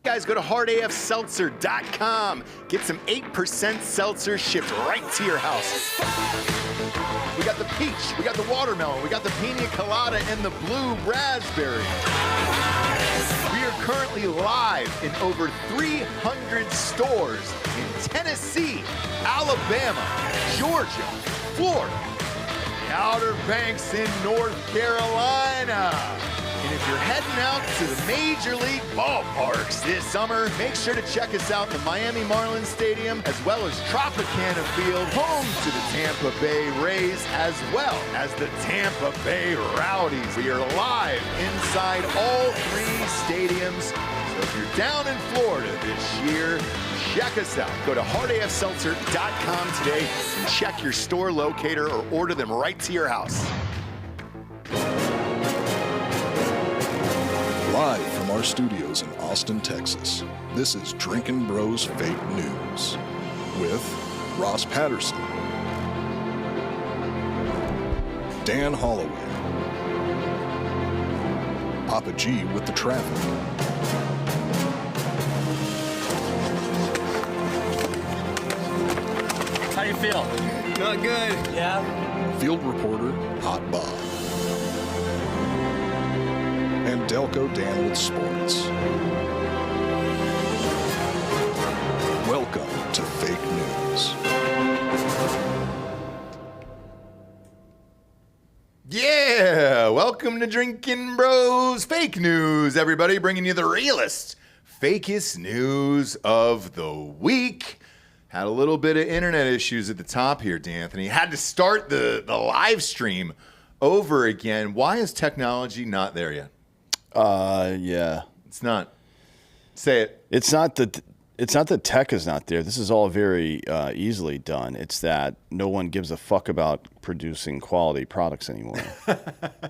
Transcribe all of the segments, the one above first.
Guys, go to hardafseltzer.com. Get some 8% seltzer shipped right to your house. We got the peach, we got the watermelon, we got the pina colada, and the blue raspberry. We are currently live in over 300 stores in Tennessee, Alabama, Georgia, Florida, the Outer Banks in North Carolina. And if you're heading out to the Major League ballparks this summer, make sure to check us out in the Miami Marlins Stadium, as well as Tropicana Field, home to the Tampa Bay Rays, as well as the Tampa Bay Rowdies. We are live inside all three stadiums. So if you're down in Florida this year, check us out. Go to hardafseltzer.com today and check your store locator or order them right to your house. Live from our studios in Austin, Texas, this is Drinkin' Bros Fake News with Ross Patterson, Dan Holloway, Papa G with the traffic, How you feel? Not good. Yeah? field reporter Hot Bob, and Delco Dan with sports. Welcome to Fake News. Yeah, welcome to Drinkin' Bros Fake News, everybody, bringing you the realest, fakest news of the week. Had a little bit of internet issues at the top here, D'Anthony. Had to start the live stream over again. Why is technology not there yet? Yeah. It's not. Say it. It's not that tech is not there. This is all very easily done. It's that no one gives a fuck about producing quality products anymore.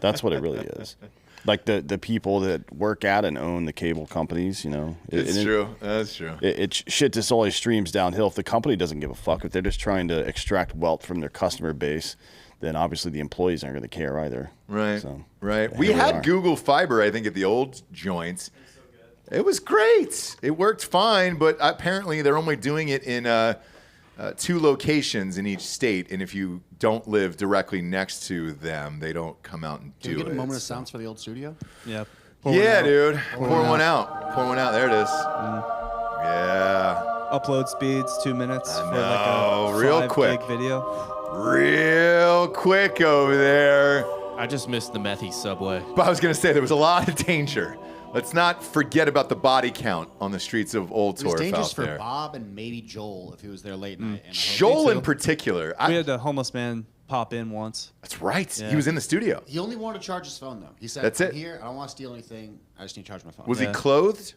That's what it really is. Like the people that work at and own the cable companies, you know. It's true. That's true. Shit just always streams downhill. If the company doesn't give a fuck, if they're just trying to extract wealth from their customer base, then obviously the employees aren't going to care either. Right. So, right. yeah, We had Google Fiber, I think, at the old joints. It was great. It worked fine, but apparently they're only doing it in 2 locations in each state, and if you don't live directly next to them, they don't come out and do it. Can we get a moment of silence for the old studio? Yeah. Yeah, dude. Pour one out. Pour one out. There it is. Yeah. Upload speeds 2 minutes I for know, like a real 5 quick. gig video. Real quick over there. I just missed the methy subway. But I was going to say, there was a lot of danger. Let's not forget about the body count on the streets of Old It was Torf dangerous out for there. Bob and maybe Joel if he was there late night. And Joel in too. particular. We had a homeless man pop in once. That's right. Yeah. He was in the studio. He only wanted to charge his phone, though. He said, That's I'm it. here. I don't want to steal anything. I just need to charge my phone. Was he Yeah. clothed?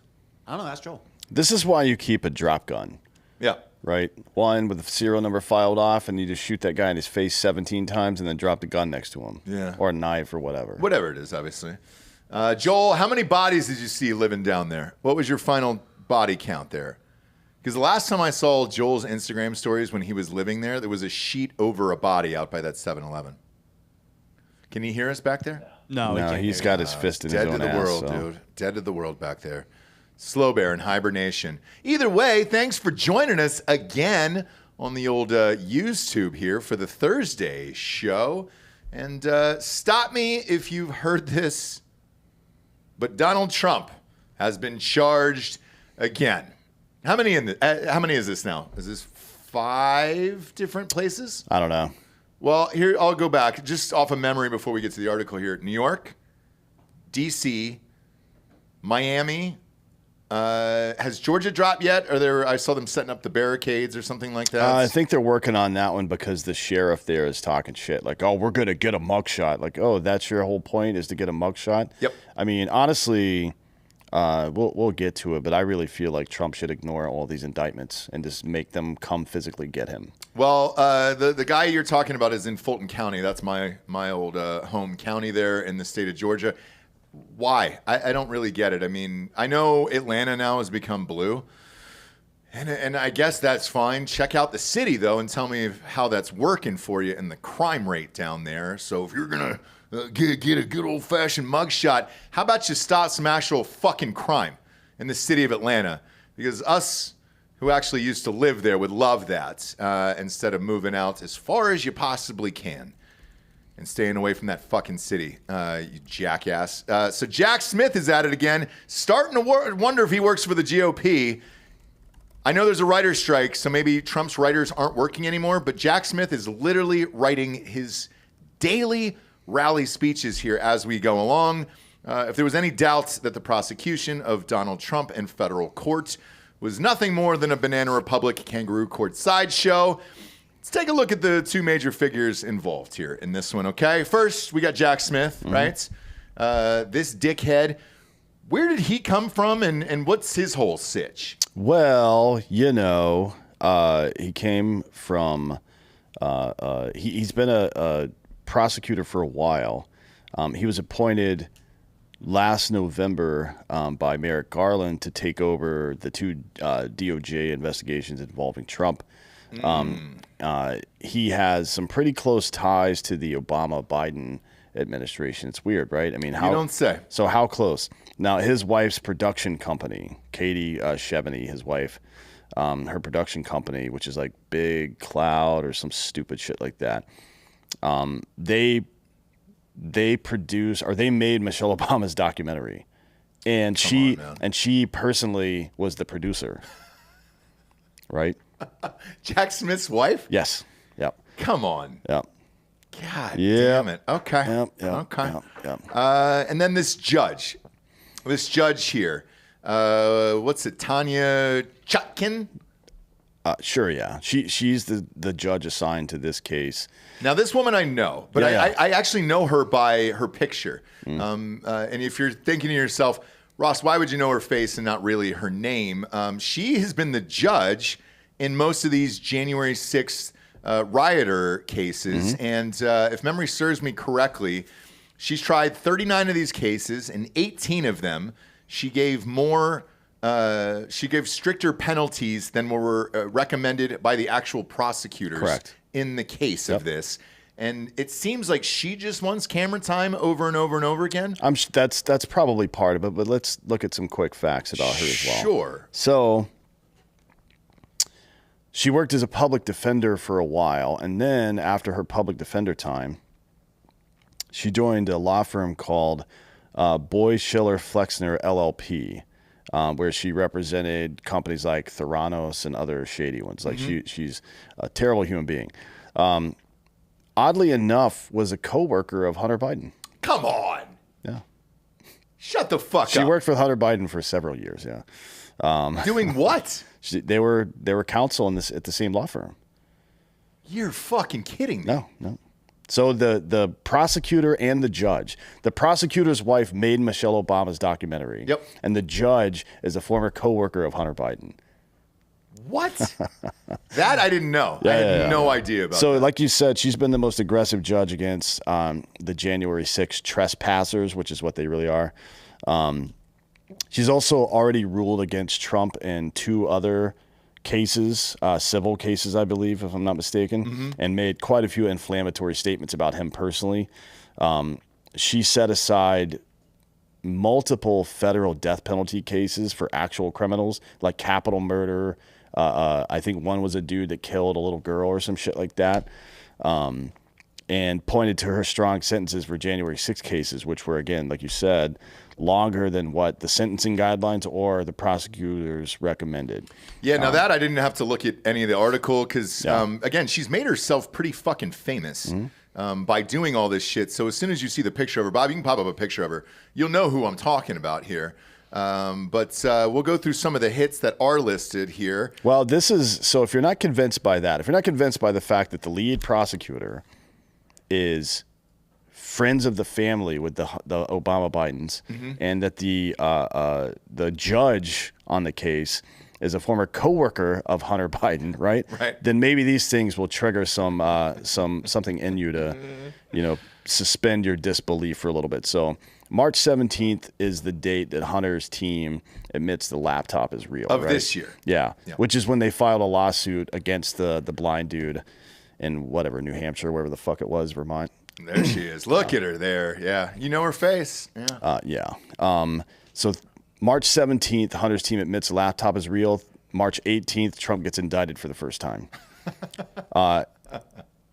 I don't know. That's Joel. this is why you keep a drop gun. Yeah. Right? One with the serial number filed off, and you just shoot that guy in his face 17 times and then drop the gun next to him. Yeah. Or a knife or whatever. Whatever it is, obviously. Joel, how many bodies did you see living down there? What was your final body count there? Because the last time I saw Joel's Instagram stories when he was living there was a sheet over a body out by that 7-Eleven. Can you hear us back there? No, No, he's got his fist in his Dead own to the ass, world, so. dude. Dead to the world back there. Slow bear in hibernation. Either way, thanks for joining us again on the old YouTube here for the Thursday show. And stop me if you've heard this, but Donald Trump has been charged again. How many is this now? Is this 5 different places? I don't know. Well, here, I'll go back just off of memory before we get to the article here. New York, D.C., Miami. Has Georgia dropped yet? I saw them setting up the barricades or something like that. I think they're working on that one because the sheriff there is talking shit. Like, oh, we're going to get a mugshot. Like, oh, that's your whole point is to get a mugshot? Yep. I mean, honestly, we'll get to it, but I really feel like Trump should ignore all these indictments and just make them come physically get him. Well, the guy you're talking about is in Fulton County. That's my old home county there in the state of Georgia. Why? I don't really get it. I mean, I know Atlanta now has become blue, and I guess that's fine. Check out the city, though, and tell me how that's working for you and the crime rate down there. So if you're going to get a good old-fashioned mugshot, how about you stop some actual fucking crime in the city of Atlanta, because us who actually used to live there would love that instead of moving out as far as you possibly can and staying away from that fucking city, you jackass. So Jack Smith is at it again, starting to wonder if he works for the GOP. I know there's a writer's strike, so maybe Trump's writers aren't working anymore, but Jack Smith is literally writing his daily rally speeches here as we go along. If there was any doubt that the prosecution of Donald Trump in federal court was nothing more than a Banana Republic kangaroo court sideshow, let's take a look at the two major figures involved here in this one, okay? First, we got Jack Smith, right? This dickhead. Where did he come from, and what's his whole sitch? Well, you know, he came from, he's been a prosecutor for a while. He was appointed last November by Merrick Garland to take over the two DOJ investigations involving Trump. He has some pretty close ties to the Obama-Biden administration. It's weird, right? I mean, how? You don't say. So how close? Now, his wife's production company, Katie Chevany, his wife, her production company, which is like Big Cloud or some stupid shit like that, they produce, or they made Michelle Obama's documentary, and she personally was the producer, right? Jack Smith's wife? Yes. Yep. Come on. Yep. God Yeah. damn it. Okay. Yep. Okay. Yep. And then this judge here, what's it, Tanya Chutkin? Sure, yeah. She's the judge assigned to this case. Now, this woman I know, but Yeah. I actually know her by her picture. And if you're thinking to yourself, Ross, why would you know her face and not really her name? She has been the judge in most of these January 6th rioter cases. And if memory serves me correctly, she's tried 39 of these cases, and 18 of them she gave stricter penalties than were recommended by the actual prosecutors. Correct. In the case of this. And it seems like she just wants camera time over and over and over again. That's probably part of it, but let's look at some quick facts about her as well. Sure. So she worked as a public defender for a while, and then after her public defender time, she joined a law firm called Boy Schiller Flexner LLP, where she represented companies like Theranos and other shady ones. Like she's a terrible human being. Oddly enough, was a coworker of Hunter Biden. Come on. Yeah. Shut the fuck up. She worked with Hunter Biden for several years. Yeah. Doing what? They were counsel at the same law firm. You're fucking kidding me. No. So the prosecutor and the judge. The prosecutor's wife made Michelle Obama's documentary. Yep. And the judge is a former coworker of Hunter Biden. What? That I didn't know. I had no idea about So that. like you said, she's been the most aggressive judge against the January 6th trespassers, which is what they really are. She's also already ruled against Trump in two other cases, civil cases, I believe, if I'm not mistaken, and made quite a few inflammatory statements about him personally. She set aside multiple federal death penalty cases for actual criminals, like capital murder. I think one was a dude that killed a little girl or some shit like that. And pointed to her strong sentences for January 6 cases, which were, again, like you said, longer than what the sentencing guidelines or the prosecutors recommended. Yeah, now that I didn't have to look at any of the article because, again, she's made herself pretty fucking famous by doing all this shit. So as soon as you see the picture of her, Bob, you can pop up a picture of her. You'll know who I'm talking about here. But we'll go through some of the hits that are listed here. Well, so if you're not convinced by that, if you're not convinced by the fact that the lead prosecutor is friends of the family with the Obama Bidens, and that the judge on the case is a former coworker of Hunter Biden, right? Right. Then maybe these things will trigger something in you to, suspend your disbelief for a little bit. So March 17th is the date that Hunter's team admits the laptop is real. Of right? this year. Yeah, which is when they filed a lawsuit against the blind dude in whatever, New Hampshire, wherever the fuck it was, Vermont. There she is. Look at her there. Yeah. You know her face. Yeah. So March 17th, Hunter's team admits the laptop is real. March 18th, Trump gets indicted for the first time.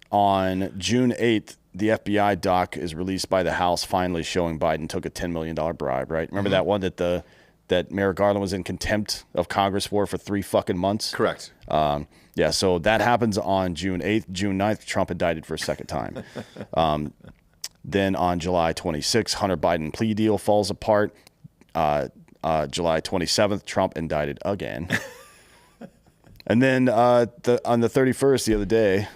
On June 8th, the FBI doc is released by the House, finally showing Biden took a $10 million bribe, right? Remember that one that Merrick Garland was in contempt of Congress for 3 fucking months? Correct. Yeah, so that happens on June 8th. June 9th, Trump indicted for a second time. Then on July 26th, Hunter Biden plea deal falls apart. July 27th, Trump indicted again. And then on the 31st, the other day,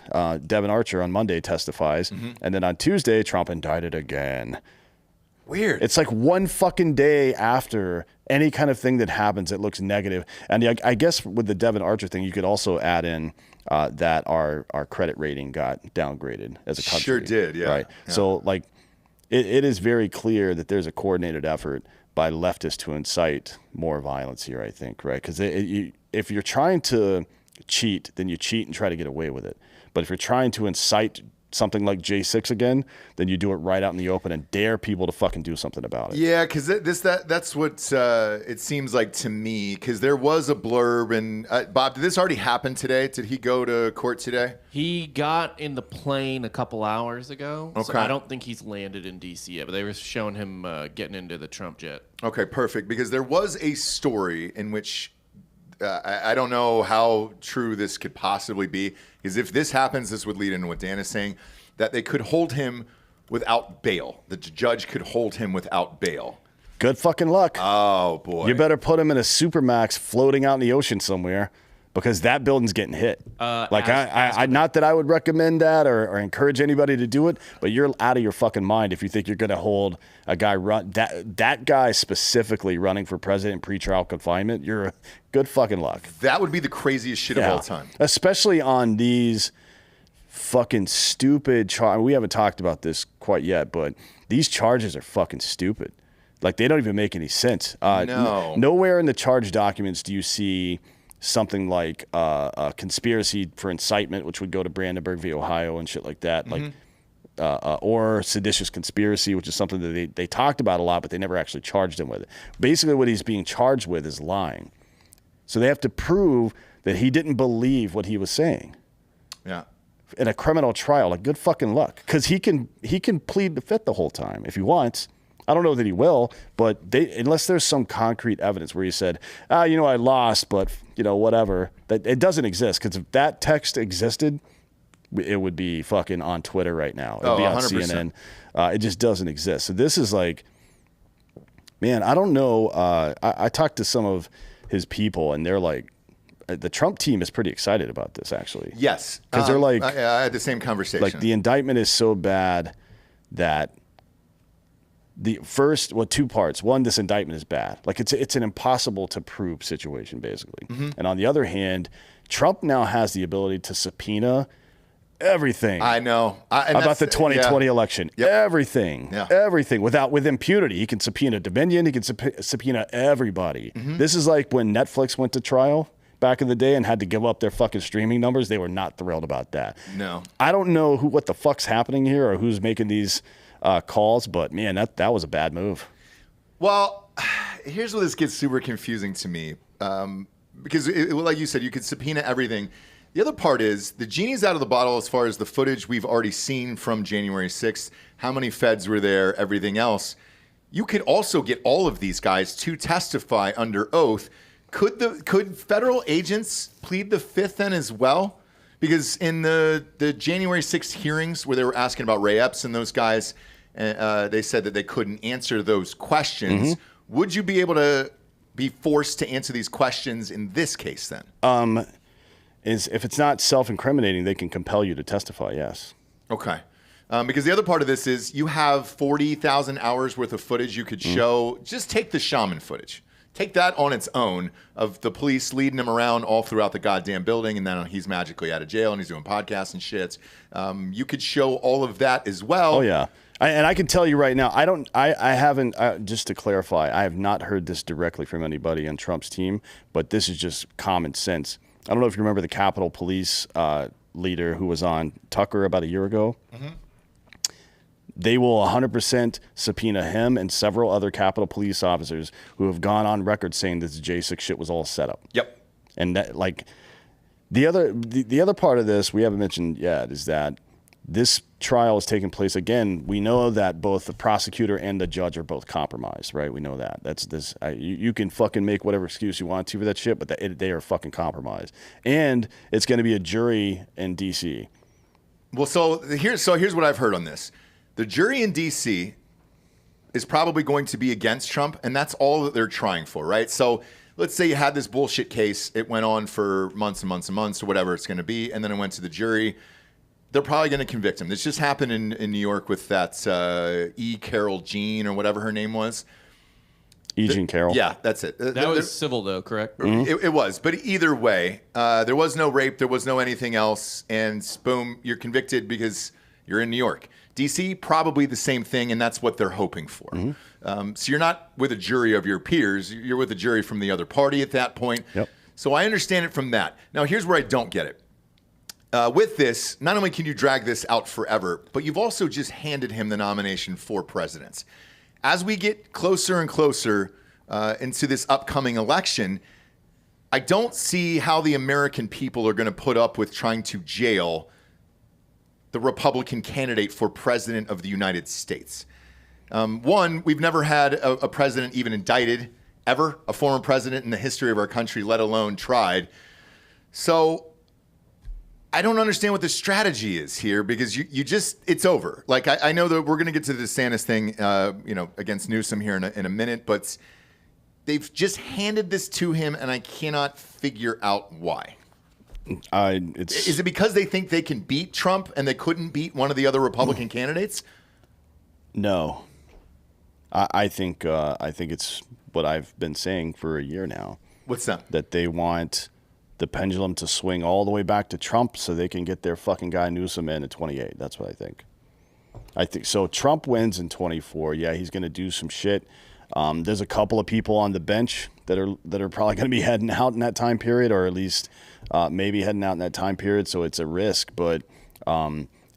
Devin Archer on Monday testifies. And then on Tuesday, Trump indicted again. Weird. It's like one fucking day after any kind of thing that happens that looks negative. And I guess with the Devin Archer thing, you could also add in that our credit rating got downgraded as a country. Sure did, yeah. Right. Yeah. So, like, it is very clear that there's a coordinated effort by leftists to incite more violence here, I think, right? Because if you're trying to cheat, then you cheat and try to get away with it. But if you're trying to incite something like J6 again, then you do it right out in the open and dare people to fucking do something about it. Yeah, because that's what it seems like to me. Because there was a blurb, and Bob, did this already happen today? Did he go to court today? He got in the plane a couple hours ago. So Okay. I don't think he's landed in D.C. yet, but they were showing him getting into the Trump jet. Okay, perfect. Because there was a story in which I don't know how true this could possibly be. Because if this happens, this would lead into what Dan is saying, that they could hold him without bail. The judge could hold him without bail. Good fucking luck. Oh, boy. You better put him in a Supermax floating out in the ocean somewhere, because that building's getting hit. I not that I would recommend that or encourage anybody to do it, but you're out of your fucking mind if you think you're going to hold a guy that guy specifically running for president pretrial confinement. You're good fucking luck. That would be the craziest shit of all time. Especially on these fucking stupid charges. We haven't talked about this quite yet, but these charges are fucking stupid. Like, they don't even make any sense. No. Nowhere in the charge documents do you see something like a conspiracy for incitement, which would go to Brandenburg v. Ohio and shit like that, or seditious conspiracy, which is something that they talked about a lot, but they never actually charged him with it. Basically, what he's being charged with is lying. So they have to prove that he didn't believe what he was saying. Yeah. In a criminal trial. Like, good fucking luck, because he can plead the fifth the whole time if he wants. I don't know that he will, but unless there's some concrete evidence where he said, I lost, but whatever, that it doesn't exist. Because if that text existed, it would be fucking on Twitter right now. It'd be on 100%. CNN. It just doesn't exist. So this is like, man, I don't know. I talked to some of his people, and they're like, the Trump team is pretty excited about this, actually. Yes. Because they're like, I had the same conversation. like, the indictment is so bad that two parts. One, this indictment is bad. Like, it's an impossible to prove situation, basically. And on the other hand, Trump now has the ability to subpoena everything. I know. About the 2020 election. Yep. Everything. Yeah. Everything. with impunity. He can subpoena Dominion. He can subpoena everybody. This is like when Netflix went to trial back in the day and had to give up their fucking streaming numbers. They were not thrilled about that. No. I don't know what the fuck's happening here or who's making these calls, but man, that was a bad move. Well, here's where this gets super confusing to me. Because, like you said, you could subpoena everything. The other part is the genie's out of the bottle as far as the footage we've already seen from January 6th, how many feds were there, everything else. You could also get all of these guys to testify under oath. Could federal agents plead the fifth then as well? Because in the January 6th hearings where they were asking about Ray Epps and those guys, they said that they couldn't answer those questions. Would you be able to be forced to answer these questions in this case then? If it's not self-incriminating, they can compel you to testify, yes. Okay. Because the other part of this is you have 40,000 hours worth of footage you could show. Just take the shaman footage. Take that on its own of the police leading him around all throughout the goddamn building, and then he's magically out of jail and he's doing podcasts and shit. You could show all of that as well. Oh, yeah. And I can tell you right now, I haven't, just to clarify, I have not heard this directly from anybody on Trump's team, but this is just common sense. I don't know if you remember the Capitol Police leader who was on Tucker about a year ago. They will 100% subpoena him and several other Capitol Police officers who have gone on record saying this J6 shit was all set up. Yep. And that, like, the other part of this we haven't mentioned yet is that this trial is taking place again. We know that both the prosecutor and the judge are both compromised, right? We know that. That's this. You can fucking make whatever excuse you want to for that shit, but they are fucking compromised. And it's going to be a jury in D.C. Well, so here's what I've heard on this. The jury in D.C. is probably going to be against Trump, and that's all that they're trying for, right? So let's say you had this bullshit case. It went on for months and months and months or whatever it's going to be, and then it went to the jury. They're probably going to convict him. This just happened in New York with that E. Carol Jean or whatever her name was. E. Jean Carroll. Yeah, that's it. That was civil, though, correct? It was. But either way, there was no rape. There was no anything else. And boom, you're convicted because you're in New York. D.C., probably the same thing, and that's what they're hoping for. So you're not with a jury of your peers. You're with a jury from the other party at that point. Yep. So I understand it from that. Now, here's where I don't get it. With this, not only can you drag this out forever, but you've also just handed him the nomination for president. As we get closer and closer into this upcoming election, I don't see how the American people are going to put up with trying to jail the Republican candidate for president of the United States. One, we've never had a president even indicted, ever, a former president in the history of our country, let alone tried. So I don't understand what the strategy is here because you just, it's over. Like, I know that we're going to get to the DeSantis thing, against Newsom here in a minute, but they've just handed this to him and I cannot figure out why. Is it because they think they can beat Trump and they couldn't beat one of the other Republican candidates? No. I think it's what I've been saying for a year now. What's that? That they want the pendulum to swing all the way back to Trump so they can get their fucking guy Newsom in at 28. That's what I think. I think so. Trump wins in 24. Yeah, he's going to do some shit. There's a couple of people on the bench that are probably going to be heading out in that time period, or at least maybe heading out in that time period. So it's a risk. But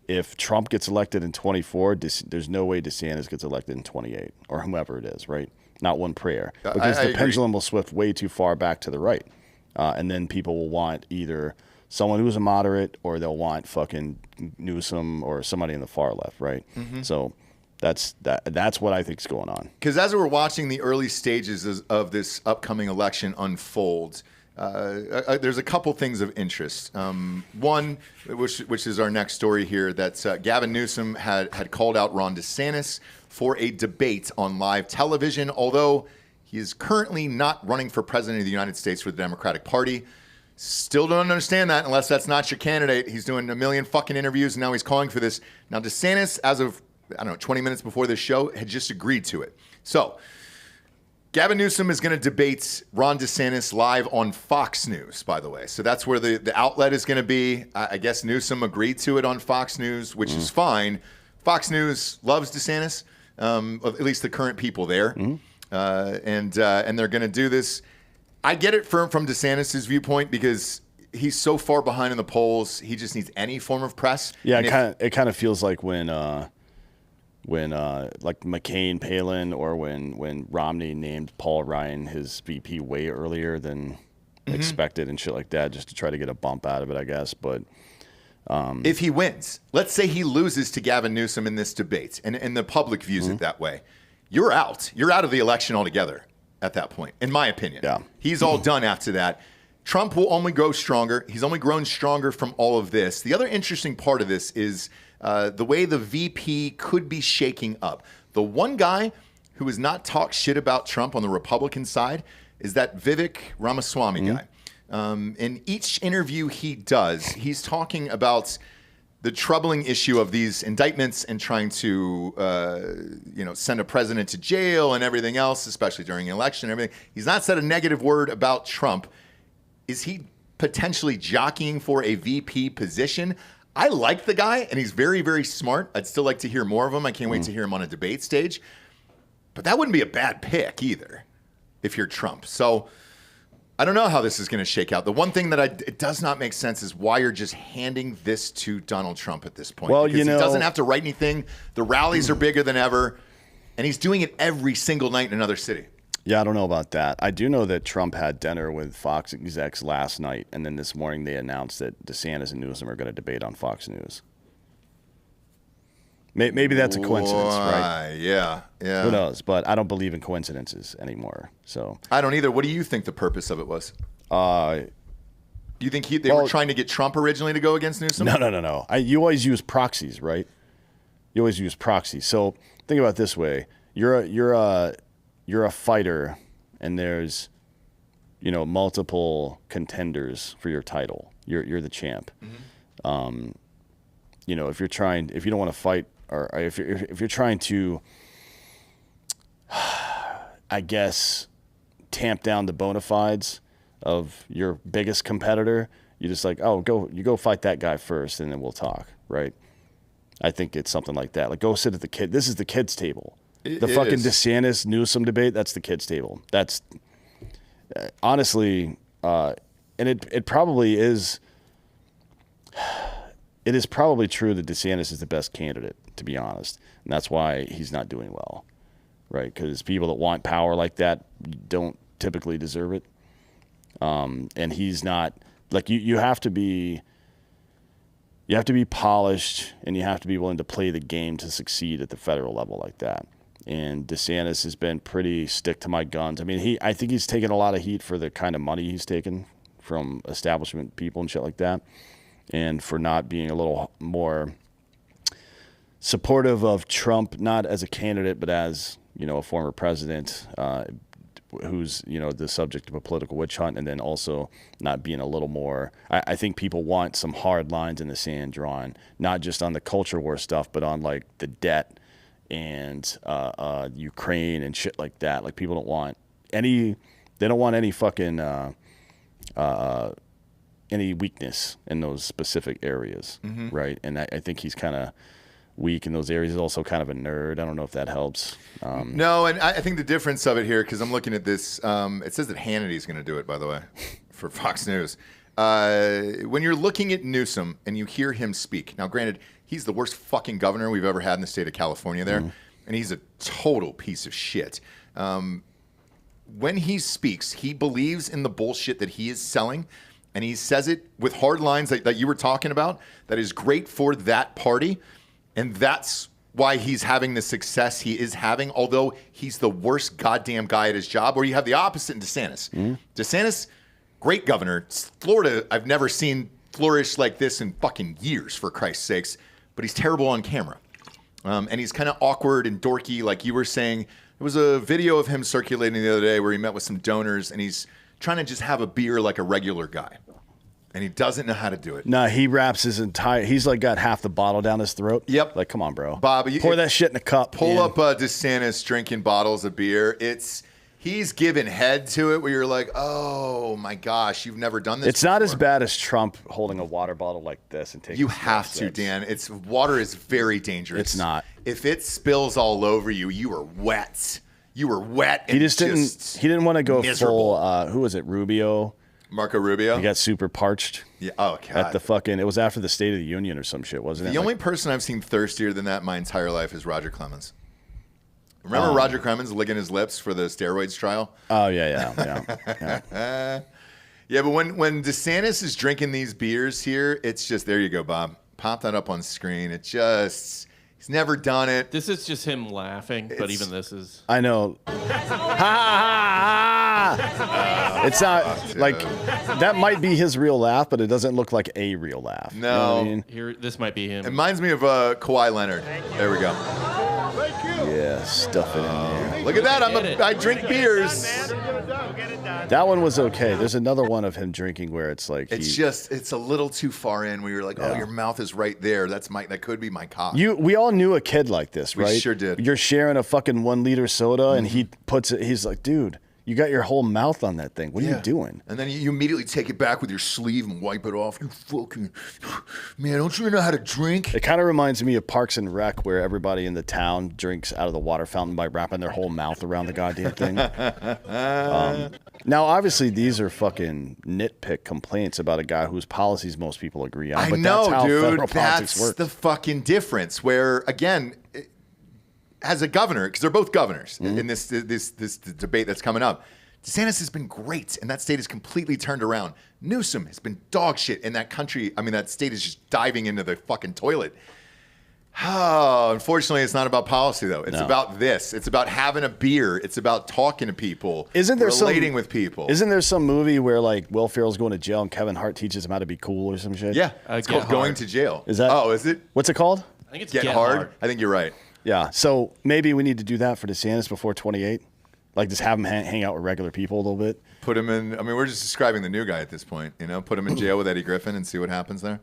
if Trump gets elected in 24, there's no way DeSantis gets elected in 28 or whomever it is, right? Not one prayer. Because the pendulum will swift way too far back to the right. And then people will want either someone who's a moderate or they'll want fucking Newsom or somebody in the far left, right? Mm-hmm. So that's what I think is going on. Because as we're watching the early stages of this upcoming election unfold, there's a couple things of interest. One, which is our next story here, that Gavin Newsom had called out Ron DeSantis for a debate on live television, although he is currently not running for president of the United States for the Democratic Party. Still don't understand that unless that's not your candidate. He's doing a million fucking interviews and now he's calling for this. Now DeSantis, as of, 20 minutes before this show, had just agreed to it. So Gavin Newsom is going to debate Ron DeSantis live on Fox News, by the way. So that's where the outlet is going to be. I guess Newsom agreed to it on Fox News, which is fine. Fox News loves DeSantis, at least the current people there. And they're going to do this. I get it from DeSantis' viewpoint because he's so far behind in the polls. He just needs any form of press. Yeah, it kind of feels like when like McCain, Palin, or when Romney named Paul Ryan his VP way earlier than expected and shit like that, just to try to get a bump out of it, I guess. But if he wins, let's say he loses to Gavin Newsom in this debate, and the public views it that way. You're out. You're out of the election altogether at that point, in my opinion. Yeah. He's all done after that. Trump will only grow stronger. He's only grown stronger from all of this. The other interesting part of this is the way the VP could be shaking up. The one guy who has not talked shit about Trump on the Republican side is that Vivek Ramaswamy guy. In each interview he does, he's talking about the troubling issue of these indictments and trying to, send a president to jail and everything else, especially during an election and everything. He's not said a negative word about Trump. Is he potentially jockeying for a VP position? I like the guy, and he's very, very smart. I'd still like to hear more of him. I can't wait to hear him on a debate stage. But that wouldn't be a bad pick either if you're Trump. So I don't know how this is going to shake out. The one thing that it does not make sense is why you're just handing this to Donald Trump at this point. Well, because he doesn't have to write anything. The rallies are bigger than ever, and he's doing it every single night in another city. Yeah, I don't know about that. I do know that Trump had dinner with Fox execs last night, and then this morning they announced that DeSantis and Newsom are going to debate on Fox News. Maybe that's a coincidence, right? Yeah. Who knows? But I don't believe in coincidences anymore. So I don't either. What do you think the purpose of it was? Do you think they were trying to get Trump originally to go against Newsom? No. You always use proxies, right? You always use proxies. So think about it this way: you're a fighter, and there's multiple contenders for your title. You're the champ. Mm-hmm. If you don't want to fight, or if you're trying to, I guess, tamp down the bona fides of your biggest competitor, you're just like, oh, go fight that guy first, and then we'll talk, right? I think it's something like that. Like, go sit at the kid. This is the kids' table. The fucking DeSantis Newsom debate. That's the kids' table. That's honestly, and it probably is. It is probably true that DeSantis is the best candidate, to be honest, and that's why he's not doing well, right? Because people that want power like that don't typically deserve it, and he's not. Like you have to be. You have to be polished, and you have to be willing to play the game to succeed at the federal level like that. And DeSantis has been pretty stick to my guns. I mean, I think he's taken a lot of heat for the kind of money he's taken from establishment people and shit like that, and for not being a little more supportive of Trump, not as a candidate, but as a former president who's the subject of a political witch hunt, and then also not being a little more. I think people want some hard lines in the sand drawn, not just on the culture war stuff, but on like the debt and Ukraine and shit like that. Like, people don't want any. They don't want any fucking any weakness in those specific areas, right? And I think he's kind of weak in those areas. He's also kind of a nerd. I don't know if that helps. No, and I think the difference of it here, because I'm looking at this, it says that Hannity's going to do it, by the way, for Fox News. When you're looking at Newsom and you hear him speak, now granted, he's the worst fucking governor we've ever had in the state of California there, and he's a total piece of shit. When he speaks, he believes in the bullshit that he is selling, and he says it with hard lines that you were talking about that is great for that party. And that's why he's having the success he is having, although he's the worst goddamn guy at his job. Or you have the opposite in DeSantis. DeSantis, great governor. Florida, I've never seen flourish like this in fucking years, for Christ's sakes. But he's terrible on camera. And he's kind of awkward and dorky, like you were saying. There was a video of him circulating the other day where he met with some donors, and he's trying to just have a beer like a regular guy. And he doesn't know how to do it. No, he wraps his entire. He's like got half the bottle down his throat. Yep. Like, come on, bro. Bob, pour that shit in a cup. Pull up DeSantis drinking bottles of beer. He's giving head to it where you're like, oh my gosh, you've never done this. It's not as bad as Trump holding a water bottle like this and taking. You have to, Dan. Water is very dangerous. It's not. If it spills all over you, you are wet. You were wet. And he didn't. He didn't want to go miserable. full. Who was it? Rubio. Marco Rubio. He got super parched. Yeah. Oh god. At the fucking. It was after the State of the Union or some shit, wasn't it? The only person I've seen thirstier than that my entire life is Roger Clemens. Remember Roger Clemens licking his lips for the steroids trial? Oh yeah. Yeah, but when DeSantis is drinking these beers here, it's just, there you go, Bob. Pop that up on screen. He's never done it. This is just him laughing, but even this is. I know. It's not like that might be his real laugh, but it doesn't look like a real laugh. No. You know what I mean? Here, this might be him. It reminds me of Kawhi Leonard. There we go. Yeah, stuff it in there. Look at that. I drink beers. That one was okay. There's another one of him drinking where it's like it's a little too far in where you're like, oh, your mouth is right there. That could be my cock. We all knew a kid like this, right? We sure did. You're sharing a fucking 1 liter soda and he puts it, he's like, dude, You got your whole mouth on that thing. What are you doing? And then you immediately take it back with your sleeve and wipe it off. You fucking man, don't you know how to drink? It kind of reminds me of Parks and Rec, where everybody in the town drinks out of the water fountain by wrapping their whole mouth around the goddamn thing. Now, obviously, these are fucking nitpick complaints about a guy whose policies most people agree on. I But know, that's how dude. federal politics That's work. the fucking difference. Where again, as a governor, because they're both governors in this debate that's coming up. DeSantis has been great, and that state is completely turned around. Newsom has been dog shit, and that country, I mean, that state is just diving into the fucking toilet. Oh, unfortunately, it's not about policy, though. It's about this. It's about having a beer. It's about talking to people. Relating with people. Isn't there some movie where, like, Will Ferrell's going to jail and Kevin Hart teaches him how to be cool or some shit? Yeah, it's called Going to Jail. Is that? Oh, is it? What's it called? I think it's Get hard? I think you're right. Yeah, so maybe we need to do that for DeSantis before 28. Like, just have him hang out with regular people a little bit. Put him in. I mean, we're just describing the new guy at this point. You know, put him in jail with Eddie Griffin and see what happens there.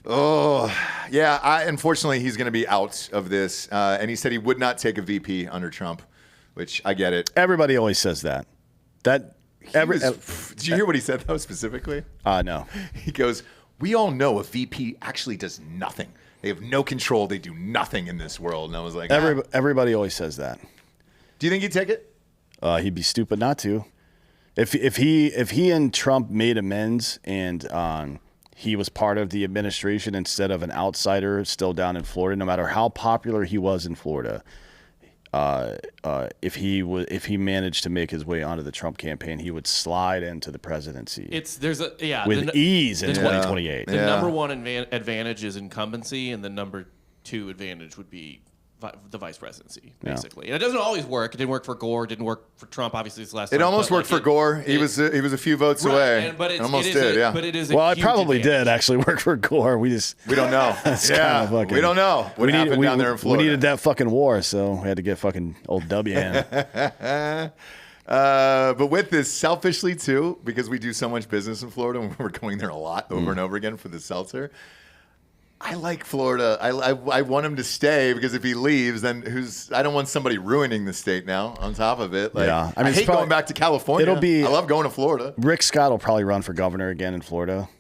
Oh, yeah. Unfortunately, he's going to be out of this. And he said he would not take a VP under Trump, which I get it. Everybody always says that. Did you hear what he said, though, specifically? No. He goes, we all know a VP actually does nothing. They have no control. They do nothing in this world. And I was like, Everybody always says that. Do you think he'd take it? He'd be stupid not to. If he and Trump made amends and he was part of the administration instead of an outsider still down in Florida, no matter how popular he was in Florida, if he managed to make his way onto the Trump campaign, he would slide into the presidency. With ease in 2028. The number one advantage is incumbency, and the number two advantage would be the vice presidency, basically. And it doesn't always work. It didn't work for Gore. It didn't work for Trump. Obviously, this last time. It almost worked for Gore. He was a few votes away. But it almost did. Yeah. But it is. Well, it probably did actually work for Gore. We don't know. Yeah, we don't know what happened down there in Florida. We needed that fucking war, so we had to get fucking old W in. But with this, selfishly too, because we do so much business in Florida, and we're going there a lot over and over again for the seltzer. I like Florida. I want him to stay because if he leaves, then I don't want somebody ruining the state now on top of it. Like, I mean, I hate going back to California. I love going to Florida. Rick Scott will probably run for governor again in Florida,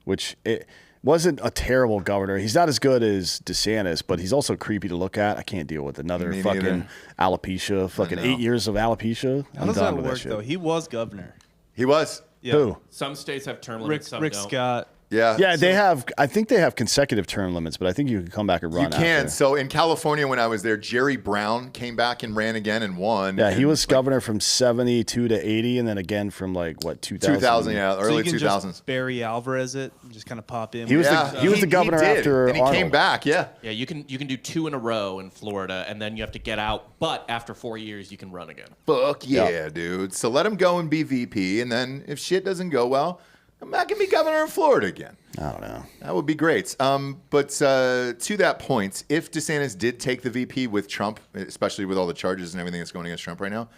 which it wasn't a terrible governor. He's not as good as DeSantis, but he's also creepy to look at. I can't deal with another fucking alopecia, fucking 8 years of alopecia. How does that work, though? He was governor. He was. Yeah. Who? Some states have term limits, some Rick don't. Scott. Yeah. They have. I think they have consecutive term limits, but I think you can come back and run. You can. After. So in California, when I was there, Jerry Brown came back and ran again and won. Yeah, he was governor from 72 to 80, and then again from 2000. 2000, yeah, early so you can 2000s. Just Barry Alvarez it, and just kind of pop in. He was the governor did. after and he Arnold. came back. Yeah. Yeah, you can do 2 in a row in Florida, and then you have to get out. But after 4 years, you can run again. Fuck yeah, dude. So let him go and be VP, and then if shit doesn't go well, come back and be governor of Florida again. I don't know. That would be great. But to that point, if DeSantis did take the VP with Trump, especially with all the charges and everything that's going against Trump right now,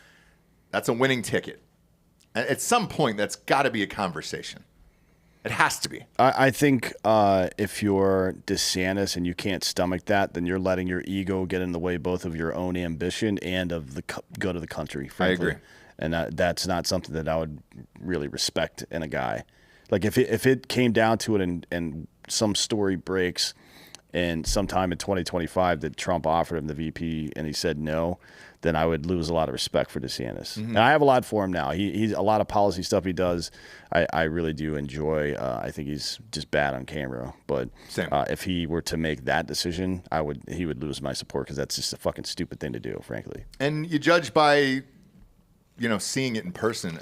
that's a winning ticket. And at some point, that's got to be a conversation. It has to be. I think if you're DeSantis and you can't stomach that, then you're letting your ego get in the way both of your own ambition and of the good of the country. Frankly. I agree. And that's not something that I would really respect in a guy. Like if it came down to it and some story breaks and sometime in 2025 that Trump offered him the VP and he said no, then I would lose a lot of respect for DeSantis. Mm-hmm. And I have a lot for him now. He's a lot of policy stuff he does. I really do enjoy. I think he's just bad on camera. But if he were to make that decision, he would lose my support because that's just a fucking stupid thing to do, frankly. And you judge by, seeing it in person.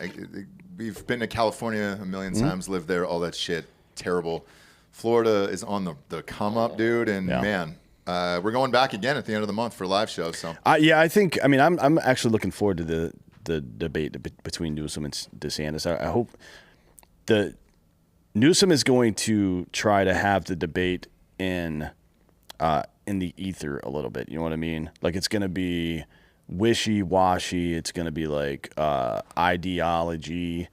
We've been to California a million times, lived there, all that shit. Terrible. Florida is on the come up, dude. And man, we're going back again at the end of the month for a live show. So I think. I mean, I'm actually looking forward to the debate between Newsom and DeSantis. I hope Newsom is going to try to have the debate in the ether a little bit. You know what I mean? Like it's going to be wishy-washy. It's going to be like ideology.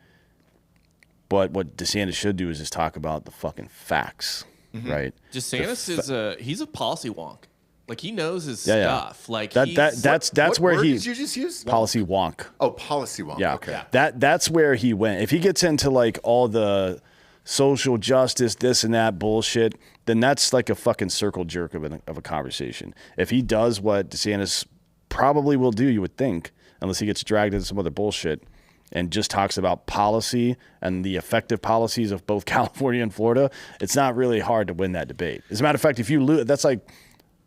But what DeSantis should do is just talk about the fucking facts, right? DeSantis he's a policy wonk. Like he knows his Yeah, yeah. stuff. Like that's What where word he did you just use? policy wonk. Oh, policy wonk. Yeah. Okay. That's where he went. If he gets into like all the social justice, this and that bullshit, then that's like a fucking circle jerk of a conversation. If he does what DeSantis probably will do, you would think, unless he gets dragged into some other bullshit and just talks about policy and the effective policies of both California and Florida, it's not really hard to win that debate. As a matter of fact, if you lose, that's like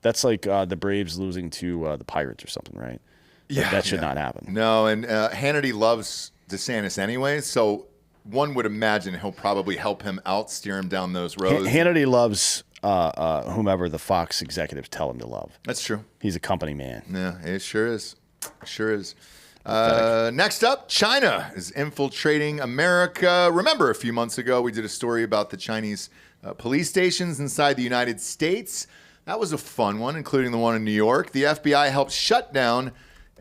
the Braves losing to the Pirates or something, right? Yeah, that should not happen. No, and Hannity loves DeSantis anyway, so one would imagine he'll probably help him out, steer him down those roads. Hannity loves whomever the Fox executives tell him to love. That's true. He's a company man. Yeah, it sure is. Sure is. Next up, China is infiltrating America. Remember, a few months ago, we did a story about the Chinese police stations inside the United States. That was a fun one, including the one in New York. The FBI helped shut down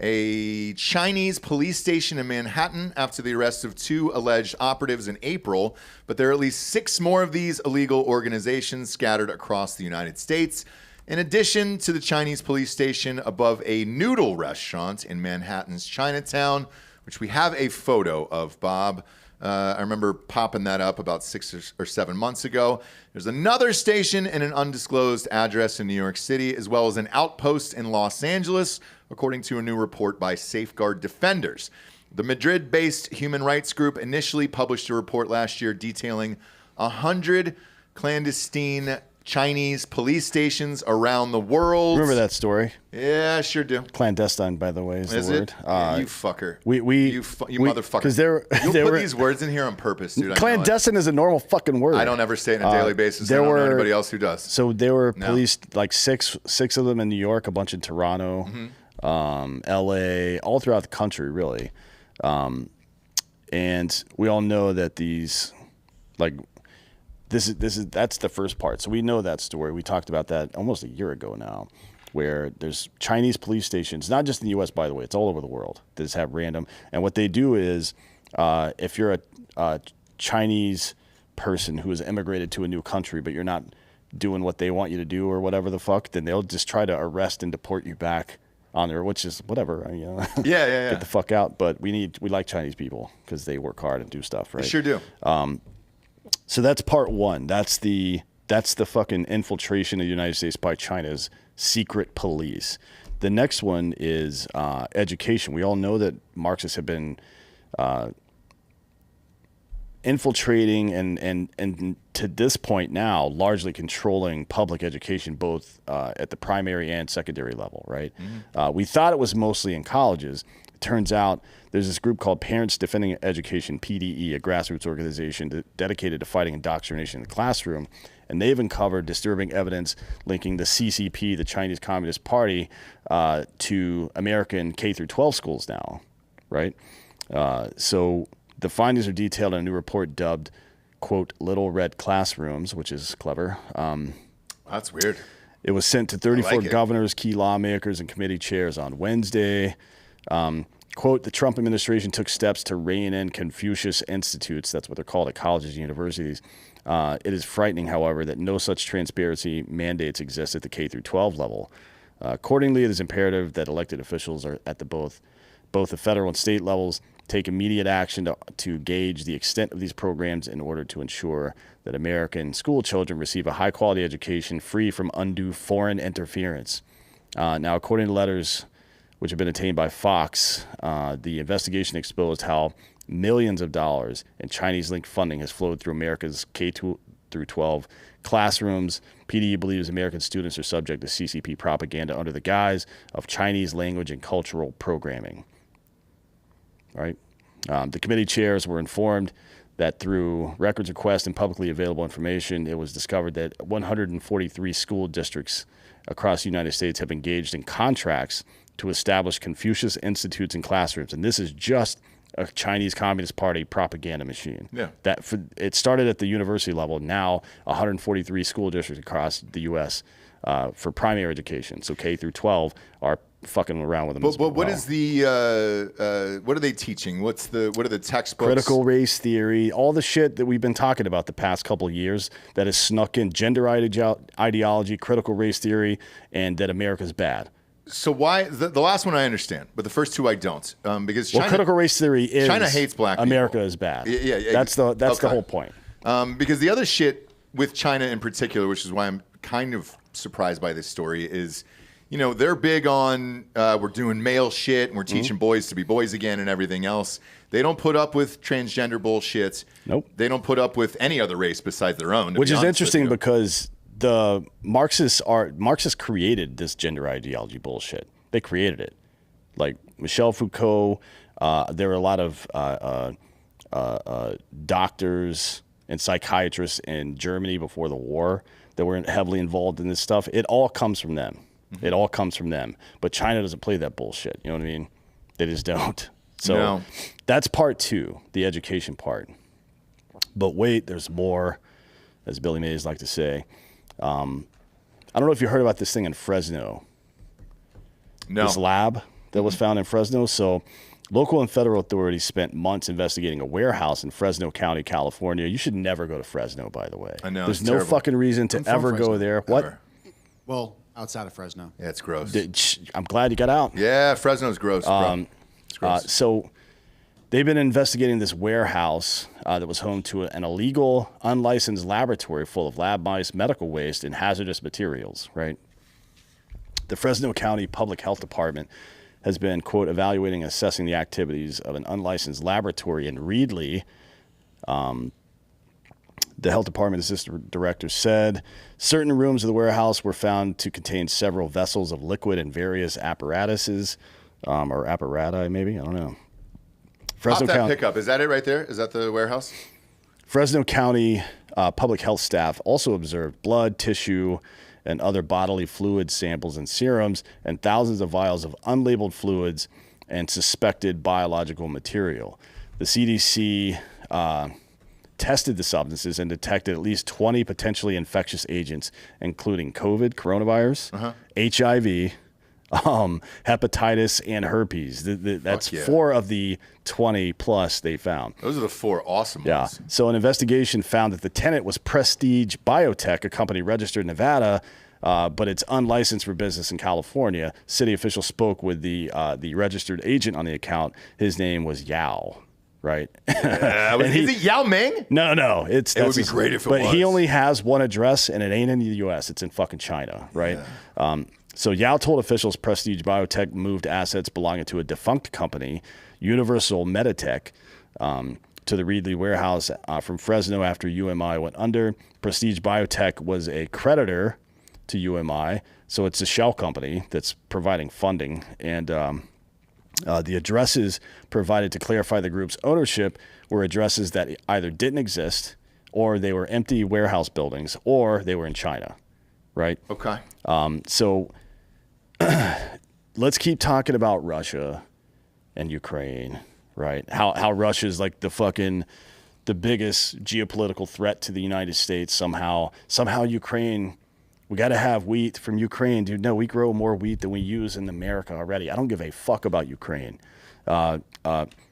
a Chinese police station in Manhattan after the arrest of 2 alleged operatives in April. But there are at least 6 more of these illegal organizations scattered across the United States. In addition to the Chinese police station above a noodle restaurant in Manhattan's Chinatown, which we have a photo of, Bob. I remember popping that up about 6 or 7 months ago. There's another station in an undisclosed address in New York City, as well as an outpost in Los Angeles, according to a new report by Safeguard Defenders. The Madrid-based human rights group initially published a report last year detailing 100 clandestine Chinese police stations around the world. Remember that story? Yeah, I sure do. Clandestine, by the way, is the word. It? Yeah, you fucker. You motherfucker. Because You'll put these words in here on purpose, dude. Clandestine is a normal fuck word. I don't ever say it on a daily basis. I don't know anybody else who does. So there were police, like six of them in New York, a bunch in Toronto, L.A., all throughout the country, really. And we all know that these, like, that's the first part. So we know that story. We talked about that almost a year ago now, where there's Chinese police stations, not just in the U.S., by the way, it's all over the world, that just have random. And what they do is, if you're a Chinese person who has immigrated to a new country, but you're not doing what they want you to do or whatever the fuck, then they'll just try to arrest and deport you back on there, which is whatever. You know, yeah. Get the fuck out. But we like Chinese people because they work hard and do stuff, right? They sure do. So that's part one. That's the fucking infiltration of the United States by China's secret police. The next one is education. We all know that Marxists have been infiltrating and to this point now largely controlling public education, both at the primary and secondary level, right? Mm-hmm. We thought it was mostly in colleges. It turns out there's this group called Parents Defending Education, PDE, a grassroots organization dedicated to fighting indoctrination in the classroom. And they've uncovered disturbing evidence linking the CCP, the Chinese Communist Party, to American K-12 schools now, right? So the findings are detailed in a new report dubbed, quote, Little Red Classrooms, which is clever. That's weird. It was sent to 34 governors, key lawmakers, and committee chairs on Wednesday. Quote, the Trump administration took steps to rein in Confucius Institutes. That's what they're called at colleges and universities. It is frightening, however, that no such transparency mandates exist at the K-12 level. Accordingly, it is imperative that elected officials are at both the federal and state levels take immediate action to gauge the extent of these programs in order to ensure that American school children receive a high-quality education free from undue foreign interference. Now, according to letters which have been obtained by Fox, the investigation exposed how millions of dollars in Chinese-linked funding has flowed through America's K-12 classrooms. PDE believes American students are subject to CCP propaganda under the guise of Chinese language and cultural programming. Right? The committee chairs were informed that through records requests and publicly available information, it was discovered that 143 school districts across the United States have engaged in contracts to establish Confucius Institutes in classrooms. And this is just a Chinese Communist Party propaganda machine. Yeah. It started at the university level. Now 143 school districts across the U.S. For primary education, so K through 12, are fucking around with them. But what is the what are they teaching? What are the textbooks? Critical race theory, all the shit that we've been talking about the past couple of years that has snuck in gender ideology, critical race theory, and that America's bad. So why the last one I understand, but the first two I don't, because China, critical race theory is China hates black people. America is bad. Yeah. That's the whole point. Because the other shit with China in particular, which is why I'm kind of surprised by this story, is, they're big on we're doing male shit and we're teaching boys to be boys again and everything else. They don't put up with transgender bullshit. Nope. They don't put up with any other race besides their own. Which is interesting because the Marxists created this gender ideology bullshit. They created it. Like Michel Foucault, there were a lot of doctors and psychiatrists in Germany before the war that were heavily involved in this stuff. It all comes from them. It all comes from them. But China doesn't play that bullshit. You know what I mean? They just don't. So that's part two, the education part. But wait, there's more, as Billy Mays like to say. I don't know if you heard about this thing in Fresno. No. This lab that was found in Fresno. So local and federal authorities spent months investigating a warehouse in Fresno County, California. You should never go to Fresno, by the way. I know. There's it's no terrible. fucking reason to I'm from ever Fresno. go there. Ever. What? Well, outside of Fresno. Yeah, it's gross. I'm glad you got out. Yeah, Fresno's gross, bro. It's gross. So they've been investigating this warehouse that was home to an illegal, unlicensed laboratory full of lab mice, medical waste, and hazardous materials, right? The Fresno County Public Health Department has been, quote, evaluating and assessing the activities of an unlicensed laboratory in Reedley. The health department assistant director said certain rooms of the warehouse were found to contain several vessels of liquid and various apparatuses, or apparati, maybe, I don't know. Pop that pickup. Is that it right there? Is that the warehouse? Fresno County public health staff also observed blood, tissue, and other bodily fluid samples and serums, and thousands of vials of unlabeled fluids and suspected biological material. The CDC tested the substances and detected at least 20 potentially infectious agents, including COVID, coronavirus, HIV, hepatitis, and herpes. That's 4 of the 20 plus they found. Those are the 4 awesome ones. So an investigation found that the tenant was Prestige Biotech, a company registered in Nevada, but it's unlicensed for business in California. City officials spoke with the registered agent on the account. His name was Yao. Right? Is it Yao Ming? No. It would be great if it was. But he only has one address, and it ain't in the U.S. It's in fucking China, right? Yeah. So Yao told officials Prestige Biotech moved assets belonging to a defunct company, Universal Meditech, to the Reedley warehouse from Fresno after UMI went under. Prestige Biotech was a creditor to UMI, so it's a shell company that's providing funding, and the addresses provided to clarify the group's ownership were addresses that either didn't exist, or they were empty warehouse buildings, or they were in China, right? Okay. So let's keep talking about Russia and Ukraine, right? How Russia's like the biggest geopolitical threat to the United States. Somehow Ukraine. We got to have wheat from Ukraine, dude. No, we grow more wheat than we use in America already. I don't give a fuck about Ukraine. But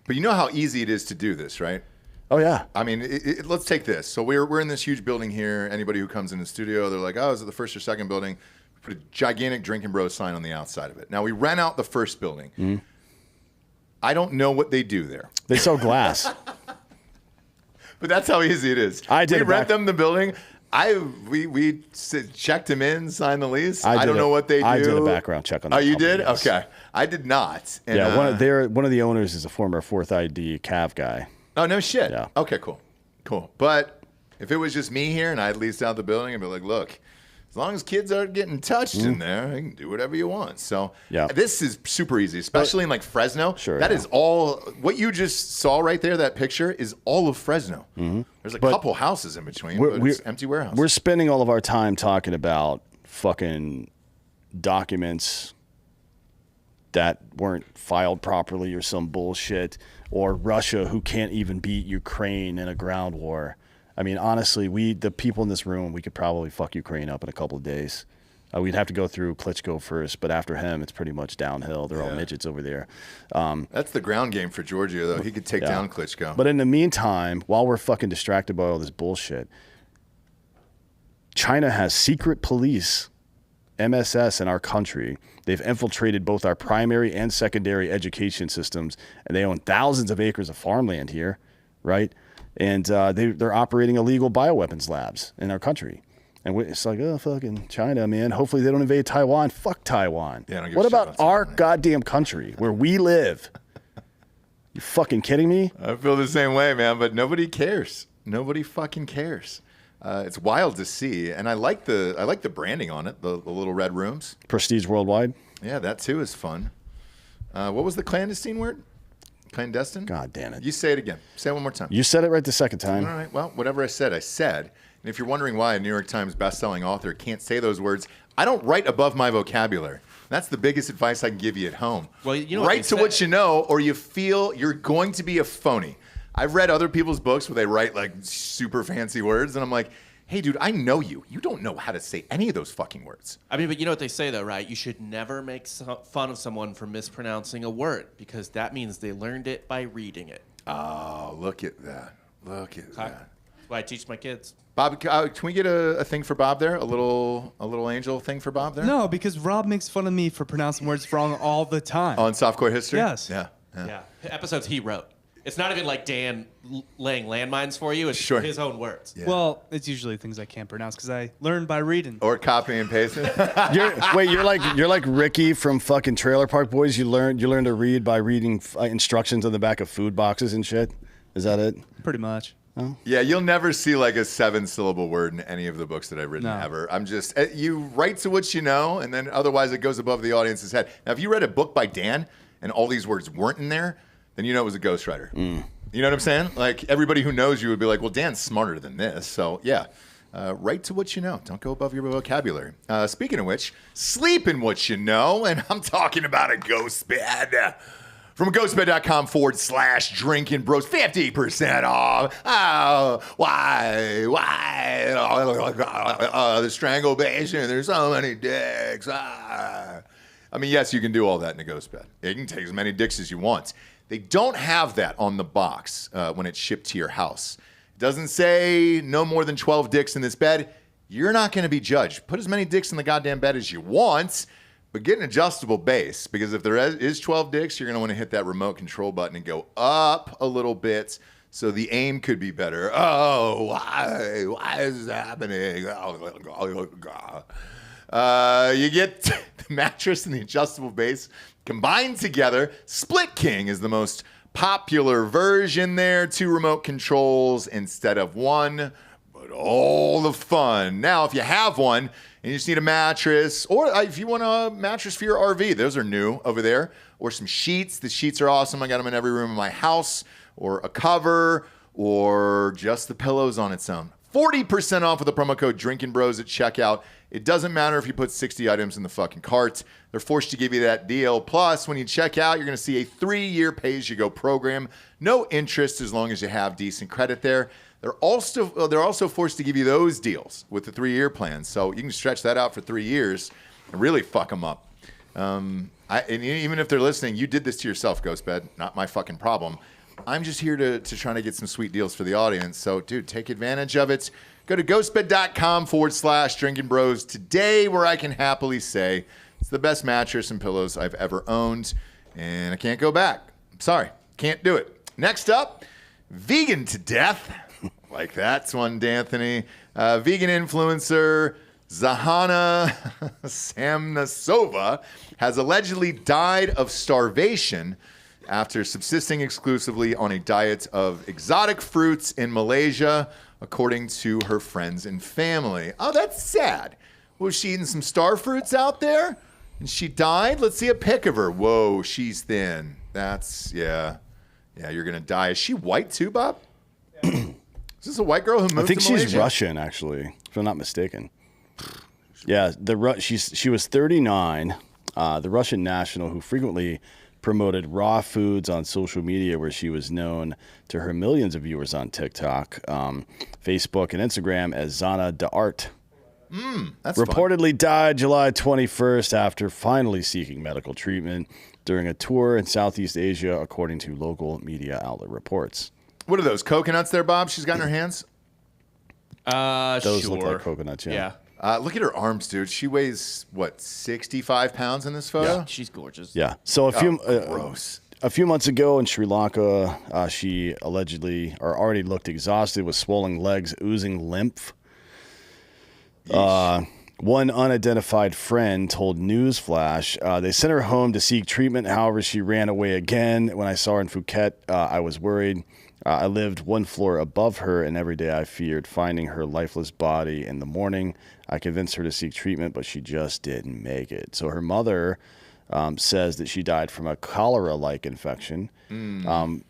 you know how easy it is to do this, right? Oh, yeah. I mean, let's take this. So we're in this huge building here. Anybody who comes in the studio, they're like, oh, is it the first or second building? Put a gigantic Drinkin Bros sign on the outside of it. Now, we rent out the first building. Mm-hmm. I don't know what they do there. They sell glass. But that's how easy it is. We rent them the building. We checked him in, signed the lease. I don't know what they do. I did a background check on that. Oh, you company, did? yes. Okay. I did not. And, one of the owners is a former 4th ID Cav guy. Oh, no shit. Yeah. Okay, cool. But if it was just me here and I'd leased out the building, I'd be like, look, as long as kids aren't getting touched in there, you can do whatever you want. So this is super easy, especially in like Fresno. Sure. That is all, what you just saw right there, that picture, is all of Fresno. Mm-hmm. There's a couple houses in between, but it's empty warehouse. We're spending all of our time talking about fucking documents that weren't filed properly or some bullshit, or Russia who can't even beat Ukraine in a ground war. I mean, honestly, the people in this room, we could probably fuck Ukraine up in a couple of days. We'd have to go through Klitschko first, but after him, it's pretty much downhill. They're all midgets over there. That's the ground game for Georgia, though. He could take down Klitschko. But in the meantime, while we're fucking distracted by all this bullshit, China has secret police, MSS, in our country. They've infiltrated both our primary and secondary education systems, and they own thousands of acres of farmland here, right? And they're operating illegal bioweapons labs in our country. And it's like, oh, fucking China, man. Hopefully they don't invade Taiwan. Fuck Taiwan. Yeah, don't give what a shit about about our Taiwan. goddamn country where we live? You fucking kidding me? I feel the same way, man, but nobody cares. Nobody fucking cares. It's wild to see, and I like the branding on it, the little red rooms. Prestige Worldwide. Yeah, that too is fun. What was the clandestine word? Clandestine? God damn it. You say it again. Say it one more time. You said it right the second time. All right. Well, whatever I said, I said. And if you're wondering why a New York Times bestselling author can't say those words, I don't write above my vocabulary. That's the biggest advice I can give you at home. Well, you know what write they to what say. you know, or you feel you're going to be a phony. I've read other people's books where they write like super fancy words, and I'm like, hey, dude, I know you. You don't know how to say any of those fucking words. I mean, but you know what they say, though, right? You should never make fun of someone for mispronouncing a word because that means they learned it by reading it. Oh, look at that. Look at that. That's why I teach my kids. Bob, can we get a thing for Bob there? A little angel thing for Bob there? No, because Rob makes fun of me for pronouncing words wrong all the time. On softcore history? Yes. Yeah. Yeah. Episodes he wrote. It's not even like Dan laying landmines for you. It's Sure. his own words. Yeah. Well, it's usually things I can't pronounce because I learned by reading. Or copy and paste it. You're like Ricky from fucking Trailer Park Boys. You learn to read by reading instructions on the back of food boxes and shit. Is that it? Pretty much. Yeah, you'll never see like a 7-syllable word in any of the books that I've written No. ever. I'm just, you write to what you know, and then otherwise it goes above the audience's head. Now, if you read a book by Dan and all these words weren't in there, then you know it was a ghostwriter. You know what I'm saying? Like, everybody who knows you would be like, well, Dan's smarter than this. So, yeah, write to what you know. Don't go above your vocabulary. Speaking of which, sleep in what you know, and I'm talking about a ghost bed. From ghostbed.com/drinking bros, 50% off. Oh, why? The strangulation. There's so many dicks. I mean, yes, you can do all that in a ghost bed. You can take as many dicks as you want. They don't have that on the box when it's shipped to your house. It doesn't say no more than 12 dicks in this bed. You're not going to be judged. Put as many dicks in the goddamn bed as you want. But get an adjustable base, because if there is 12 dicks, you're going to want to hit that remote control button and go up a little bit so the aim could be better. Oh, why? Why is this happening? You get the mattress and the adjustable base combined together. Split King is the most popular version there. 2 remote controls instead of 1. But all the fun. Now, if you have one, and you just need a mattress, or if you want a mattress for your RV, those are new over there, or some sheets. The sheets are awesome. I got them in every room in my house, or a cover, or just the pillows on its own. 40% off with the promo code Drinkin' Bros at checkout. It doesn't matter if you put 60 items in the fucking cart. They're forced to give you that deal. Plus, when you check out, you're going to see a 3-year pay-as-you-go program. No interest as long as you have decent credit there. They're also forced to give you those deals with the 3-year plan. So you can stretch that out for 3 years and really fuck them up. And even if they're listening, you did this to yourself, Ghostbed. Not my fucking problem. I'm just here to try to get some sweet deals for the audience. So, dude, take advantage of it. Go to ghostbed.com/drinking bros today, where I can happily say it's the best mattress and pillows I've ever owned. And I can't go back. I'm sorry. Can't do it. Next up, vegan to death. Like that's one, D'Anthony. Vegan influencer Zahana Samnasova has allegedly died of starvation after subsisting exclusively on a diet of exotic fruits in Malaysia, according to her friends and family. Oh, that's sad. Was she eating some star fruits out there? And she died? Let's see a pic of her. Whoa, she's thin. That's, yeah. Yeah, you're going to die. Is she white too, Bob? Is this a white girl who moved to Malaysia? I think she's Russian, actually, if I'm not mistaken. Yeah, she was 39, the Russian national who frequently promoted raw foods on social media, where she was known to her millions of viewers on TikTok, Facebook, and Instagram as Zana D'Art. That's fun. Reportedly died July 21st after finally seeking medical treatment during a tour in Southeast Asia, according to local media outlet reports. What are those coconuts there, Bob? She's got in her hands. Those Sure. look like coconuts, yeah. Look at her arms, dude. She weighs what, 65 pounds in this photo? Yeah, she's gorgeous. Yeah. So Gross. a few months ago in Sri Lanka, she allegedly or already looked exhausted with swollen legs, oozing lymph. One unidentified friend told Newsflash they sent her home to seek treatment. However, she ran away again. When I saw her in Phuket, I was worried. I lived one floor above her, and every day I feared finding her lifeless body in the morning. I convinced her to seek treatment, but she just didn't make it. So her mother says that she died from a cholera-like infection,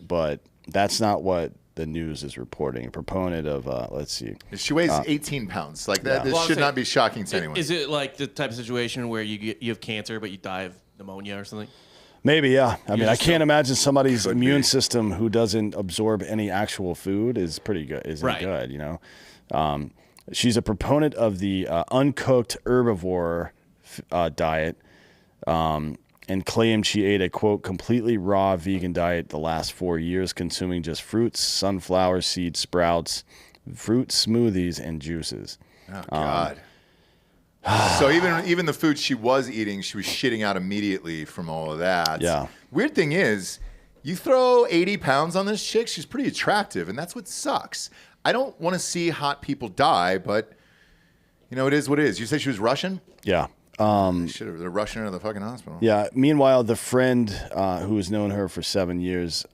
but that's not what the news is reporting. A proponent of, let's see. She weighs 18 pounds. Like that. This should not be shocking to anyone. Is it like the type of situation where you have cancer, but you die of pneumonia or something? Maybe, yeah. I mean, I can't imagine somebody's Could immune be. system who doesn't absorb any actual food is pretty good. Isn't good, you know. She's a proponent of the uncooked herbivore diet, and claimed she ate a, quote, completely raw vegan diet the last 4 years, consuming just fruits, sunflower seed sprouts, fruit smoothies, and juices. Oh, God. So even the food she was eating, she was shitting out immediately from all of that. Yeah. Weird thing is, you throw 80 pounds on this chick, she's pretty attractive, and that's what sucks. I don't want to see hot people die, but, you know, it is what it is. You say she was Russian? Yeah. They're rushing her to the fucking hospital. Yeah. Meanwhile, the friend who has known her for 7 years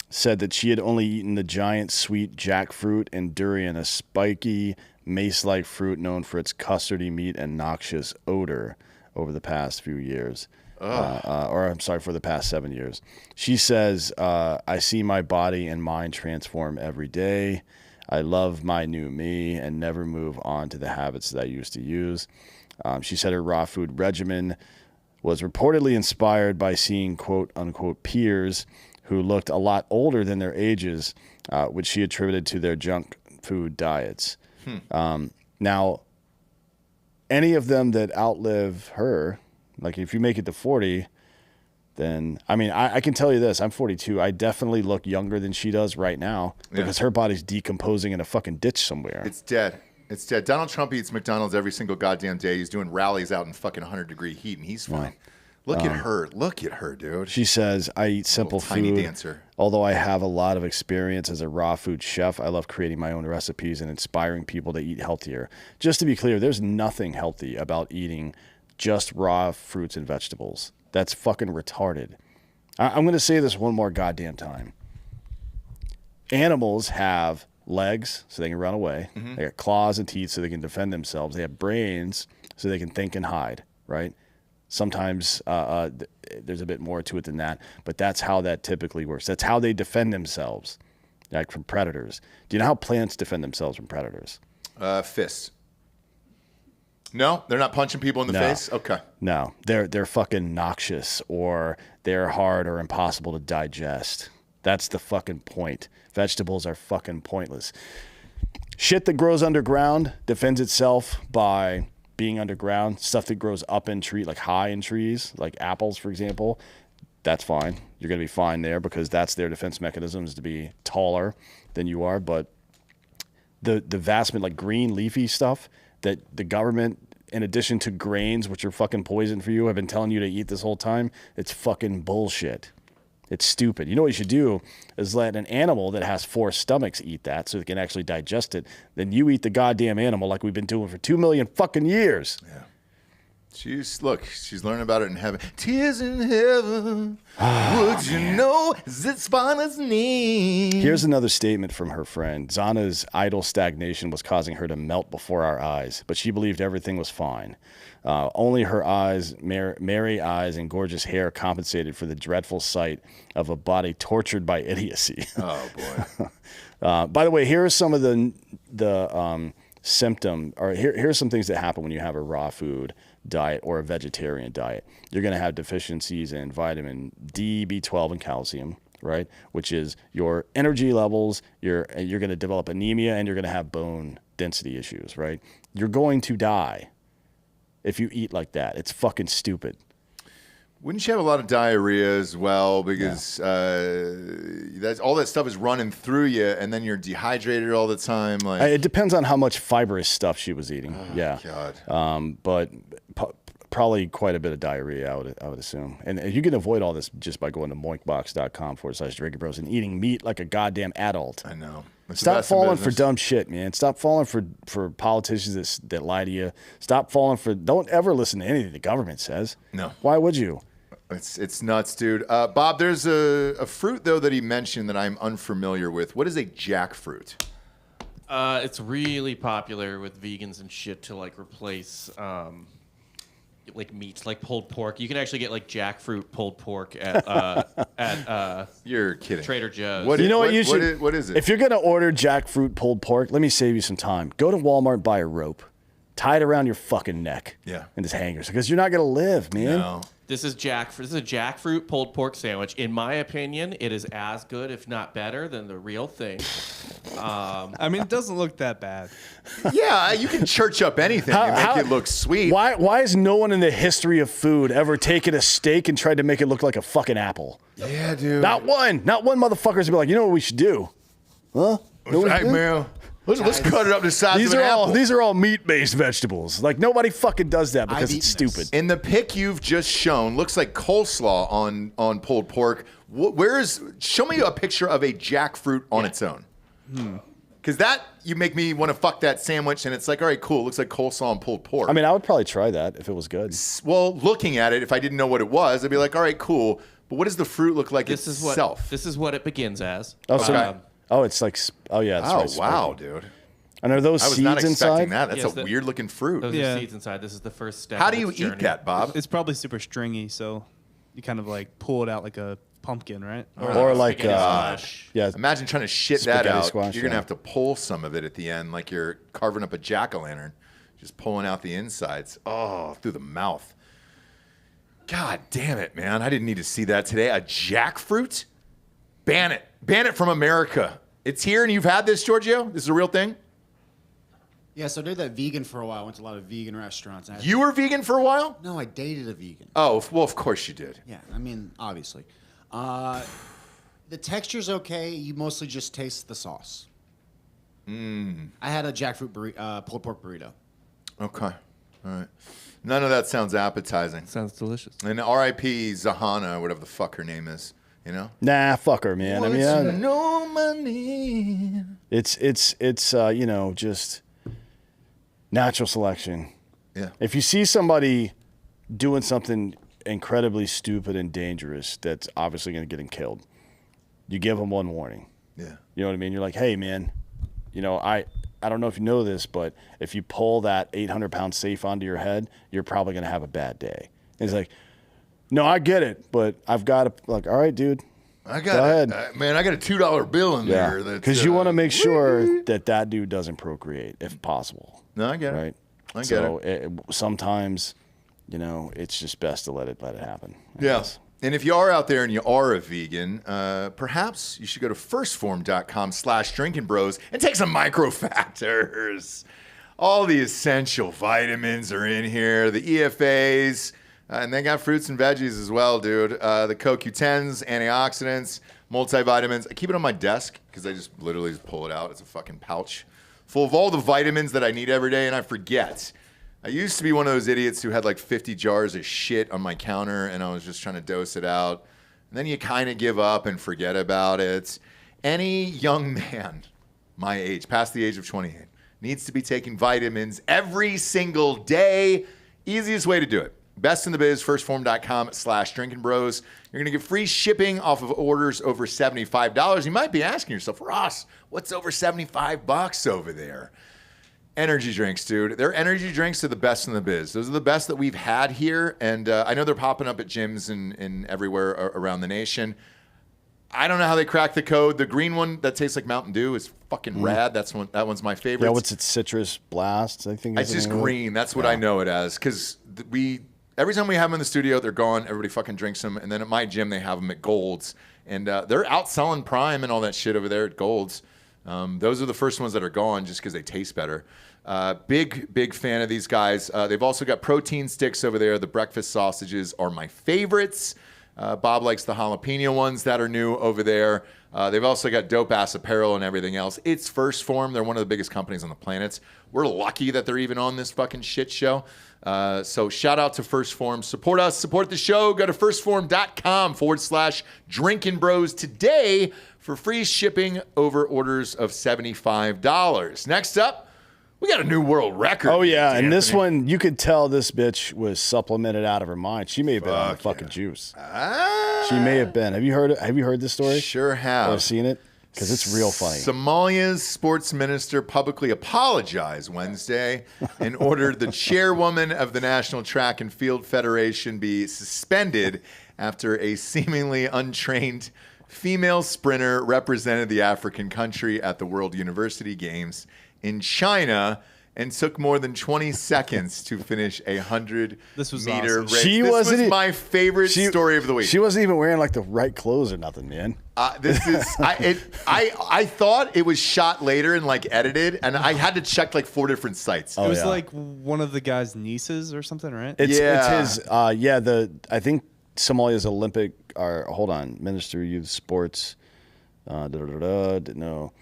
said that she had only eaten the giant sweet jackfruit and durian, a spiky mace-like fruit known for its custardy meat and noxious odor, over the past few years. For the past 7 years. She says, I see my body and mind transform every day. I love my new me and never move on to the habits that I used to use. She said her raw food regimen was reportedly inspired by seeing quote-unquote peers who looked a lot older than their ages, which she attributed to their junk food diets. Now, any of them that outlive her, like if you make it to 40, then, I mean, I can tell you this. I'm 42. I definitely look younger than she does right now because her body's decomposing in a fucking ditch somewhere. It's dead. It's dead. Donald Trump eats McDonald's every single goddamn day. He's doing rallies out in fucking 100-degree heat, and he's fine. Look at her. Look at her, dude. She says, I eat simple tiny food. dancer. Although I have a lot of experience as a raw food chef, I love creating my own recipes and inspiring people to eat healthier. Just to be clear, there's nothing healthy about eating just raw fruits and vegetables. That's fucking retarded. I'm going to say this one more goddamn time. Animals have legs so they can run away. They got claws and teeth so they can defend themselves. They have brains so they can think and hide, right? Sometimes there's a bit more to it than that, but that's how that typically works. That's how they defend themselves, like from predators. Do you know how plants defend themselves from predators? Fists. No, they're not punching people in the face? Okay. No, they're fucking noxious, or they're hard or impossible to digest. That's the fucking point. Vegetables are fucking pointless. Shit that grows underground defends itself by being underground. Stuff that grows up in trees, like high in trees, like apples, for example, that's fine. You're going to be fine there because that's their defense mechanism, is to be taller than you are. But the vast, like green leafy stuff that the government, in addition to grains, which are fucking poison for you, have been telling you to eat this whole time, it's fucking bullshit. It's stupid. You know what you should do is let an animal that has 4 stomachs eat that so they can actually digest it. Then you eat the goddamn animal like we've been doing for 2 million fucking years. Yeah. She's learning about it in heaven. Tears in heaven. Would you know it's Spana's name? Here's another statement from her friend. Zana's idle stagnation was causing her to melt before our eyes, but she believed everything was fine. Only her eyes, merry eyes, and gorgeous hair compensated for the dreadful sight of a body tortured by idiocy. Oh, boy. By the way, here are some of the symptom, or here's some things that happen when you have a raw food diet or a vegetarian diet. You're going to have deficiencies in vitamin D, B12, and calcium, right? Which is your energy levels, you're going to develop anemia, and you're going to have bone density issues, right? You're going to die if you eat like that. It's fucking stupid. Wouldn't you have a lot of diarrhea as well? Because that's all that stuff is running through you, and then you're dehydrated all the time. Like It depends on how much fibrous stuff she was eating. God. But probably quite a bit of diarrhea, I would assume. And you can avoid all this just by going to moinkbox.com/Drinkin Bros and eating meat like a goddamn adult. I know. Stop falling for dumb shit, man. Stop falling for politicians that lie to you. Stop falling for. Don't ever listen to anything the government says. No. Why would you? It's nuts, dude. Bob, there's a fruit, though, that he mentioned that I'm unfamiliar with. What is a jackfruit? It's really popular with vegans and shit to like replace like meats, like pulled pork. You can actually get like jackfruit pulled pork at You're kidding. Trader Joe's. What is it? If you're gonna order jackfruit pulled pork, let me save you some time. Go to Walmart, buy a rope, tie it around your fucking neck, and just hang yourself, because you're not gonna live, man. No. This is jackfruit. This is a jackfruit pulled pork sandwich. In my opinion, it is as good, if not better, than the real thing. I mean, it doesn't look that bad. Yeah, you can church up anything and make it look sweet. Why has no one in the history of food ever taken a steak and tried to make it look like a fucking apple? Yeah, dude. Not one motherfucker's be like, you know what we should do? Huh? Hey, man. Let's cut it up to the size of an apple. These are all meat-based vegetables. Like, nobody fucking does that because it's stupid. In the pic you've just shown, looks like coleslaw on pulled pork. Show me a picture of a jackfruit on its own. Because you make me want to fuck that sandwich, and it's like, all right, cool. It looks like coleslaw and pulled pork. I mean, I would probably try that if it was good. Well, looking at it, if I didn't know what it was, I'd be like, all right, cool. But what does the fruit look like itself? This is what it begins as. It's like, that's right. Wow, dude. And are those I was seeds not expecting inside? that. That's a weird-looking fruit. Those are seeds inside. This is the first step. How do you eat that, Bob? It's probably super stringy, so you kind of like pull it out like a pumpkin, right? Or like, Imagine trying to shit that out. Squash, you're going to have to pull some of it at the end, like you're carving up a jack-o'-lantern, just pulling out the insides. Oh, through the mouth. God damn it, man. I didn't need to see that today. A jackfruit? Ban it. Ban it from America. It's here, and you've had this, Giorgio? This is a real thing? Yeah, so I did that vegan for a while. I went to a lot of vegan restaurants. You were vegan for a while? No, I dated a vegan. Oh, well, of course you did. Yeah, I mean, obviously. The texture's okay. You mostly just taste the sauce. I had a jackfruit pulled pork burrito. Okay. All right. None of that sounds appetizing. Sounds delicious. And R.I.P. Zahana, whatever the fuck her name is. You know? Nah, fuck her, man. I mean, no money. It's just natural selection. Yeah. If you see somebody doing something incredibly stupid and dangerous that's obviously going to get him killed, you give them one warning. Yeah. You know what I mean? You're like, hey, man, I don't know if you know this, but if you pull that 800-pound safe onto your head, you're probably going to have a bad day. And it's like, no, I get it, but I've got to, like, all right, dude. Go ahead. I got a $2 bill in there. Because you want to make sure that dude doesn't procreate, if possible. No, I get it. Right? I get it. Sometimes, it's just best to let it happen. Yes. And if you are out there and you are a vegan, perhaps you should go to firstform.com/drinkinbros and take some microfactors. All the essential vitamins are in here, the EFAs, and they got fruits and veggies as well, dude. The CoQ10s, antioxidants, multivitamins. I keep it on my desk because I just literally pull it out. It's a fucking pouch full of all the vitamins that I need every day, and I forget. I used to be one of those idiots who had like 50 jars of shit on my counter, and I was just trying to dose it out. And then you kind of give up and forget about it. Any young man my age, past the age of 28, needs to be taking vitamins every single day. Easiest way to do it. Best in the biz, firstform.com/drinkinbros. You're going to get free shipping off of orders over $75. You might be asking yourself, Ross, what's over $75 over there? Energy drinks, dude. Their energy drinks are the best in the biz. Those are the best that we've had here, and I know they're popping up at gyms and everywhere around the nation. I don't know how they crack the code. The green one that tastes like Mountain Dew is fucking rad. That one's my favorite. Yeah, what's it? Citrus Blast, I think. It's just green. That's what I know it as. Because every time we have them in the studio, they're gone. Everybody fucking drinks them. And then at my gym, they have them at Gold's. And they're outselling Prime and all that shit over there at Gold's. Those are the first ones that are gone just because they taste better. Big fan of these guys. They've also got protein sticks over there. The breakfast sausages are my favorites. Bob likes the jalapeno ones that are new over there. They've also got dope-ass apparel and everything else. It's First Form. They're one of the biggest companies on the planet. We're lucky that they're even on this fucking shit show. So shout out to First Form. Support us. Support the show. Go to firstform.com/Drinkin' Bros today for free shipping over orders of $75. Next up, we got a new world record. Oh, yeah. And this Anthony. one, you could tell this bitch was supplemented out of her mind. She may have been on the fucking juice. She may have been. Have you heard this story? Sure have. Or seen it? Because it's real funny. Somalia's sports minister publicly apologized Wednesday and ordered the chairwoman of the National Track and Field Federation be suspended after a seemingly untrained female sprinter represented the African country at the World University Games in China and took more than 20 seconds to finish a 100-meter awesome. race. She this wasn't was e- my favorite story of the week. She wasn't even wearing like the right clothes or nothing, man. This is I thought it was shot later and like edited, and I had to check like 4 different sites. It was yeah. like one of the guy's nieces or something, right? It's his. I think Somalia's Olympic. Or hold on, Minister of Youth Sports. No.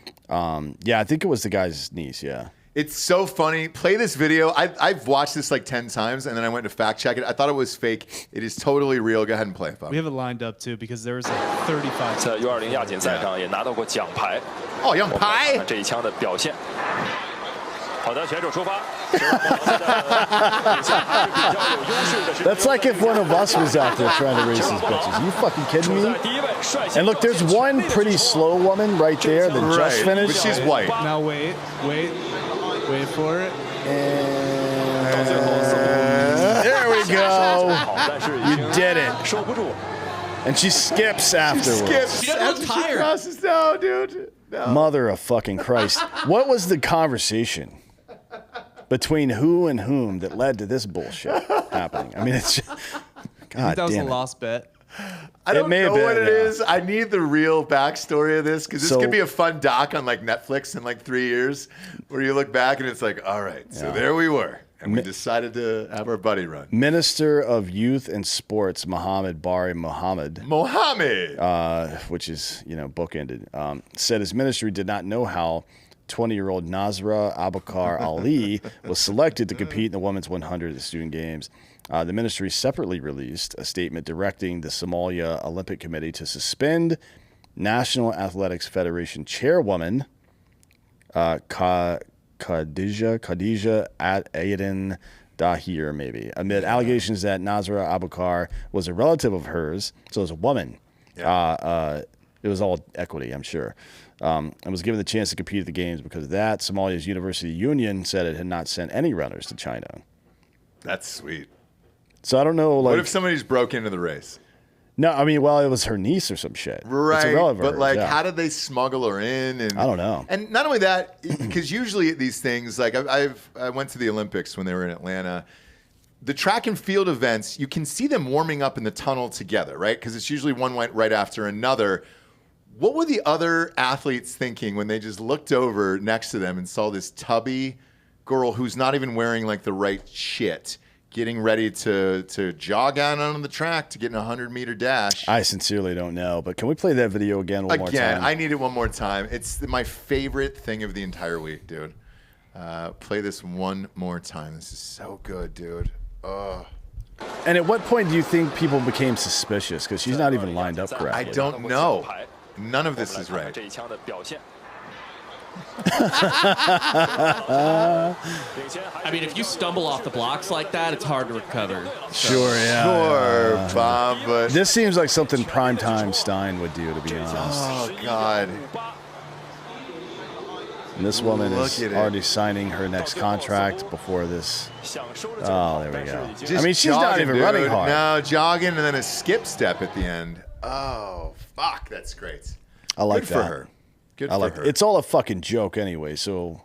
Yeah, I think it was the guy's niece. Yeah. It's so funny. Play this video. I've watched this like 10 times, and then I went to fact check it. I thought it was fake. It is totally real. Go ahead and play it, Bob. We have it lined up too because there was like 35. 在 U20 亚锦赛上也拿到过奖牌。哦，样牌。这一枪的表现。好的，选手出发。 That's like if one of us was out there trying to race these bitches. Are you fucking kidding me? And look, there's one pretty slow woman right there that just finished. But she's white. Now wait for it. And there we go. You did it. And she skips afterwards. She doesn't look tired. Crosses down, dude. No. Mother of fucking Christ. What was the conversation between who and whom that led to this bullshit happening? I mean, it's just, I God think that was a damn it. lost bet. I don't may have know been, what it yeah. is. I need the real backstory of this because this So- could be a fun doc on like Netflix in like 3 years where you look back and it's like, all right, so there we were. And we decided to have our buddy run. Minister of Youth and Sports, Mohammed Bari Mohammed, which is, bookended, said his ministry did not know how 20-year-old Nasra Abukar Ali was selected to compete in the women's 100 at the Student Games. The ministry separately released a statement directing the Somalia Olympic Committee to suspend National Athletics Federation chairwoman Khadija Aden Dahir, maybe, amid allegations that Nasra Abukar was a relative of hers, so it was a woman. Yeah. It was all equity, I'm sure. And was given the chance to compete at the games because of that. Somalia's University Union said it had not sent any runners to China. That's sweet. So I don't know. Like, What if somebody just broke into the race? No, I mean, well, it was her niece or some shit. Right, It's irrelevant, but like, yeah. how did they smuggle her in? And I don't know. And not only that, because usually at these things, like I went to the Olympics when they were in Atlanta. The track and field events, you can see them warming up in the tunnel together, right? Because it's usually one went right after another. What were the other athletes thinking when they just looked over next to them and saw this tubby girl who's not even wearing like the right shit, getting ready to jog out on the track to get in a 100-meter dash? I sincerely don't know, but can we play that video again one more time? I need it one more time. It's my favorite thing of the entire week, dude. Play this one more time. This is so good, dude. Ugh. And at what point do you think people became suspicious? Because she's not even lined up correctly. I don't know. None of this is right. 这一枪的表现。 I mean, if you stumble off the blocks like that, it's hard to recover. Sure, yeah. Sure, Bob, but This seems like something Primetime Stein would do, to be honest. oh god, And this woman Look is at it. already signing her next contract before this. 享受了 Oh, there we go. Just I mean, she's not jogging, even dude. running hard. No, jogging and then a skip step at the end. Oh fuck, that's great. I like Good that. for her. Good I like for her. It's all a fucking joke anyway, so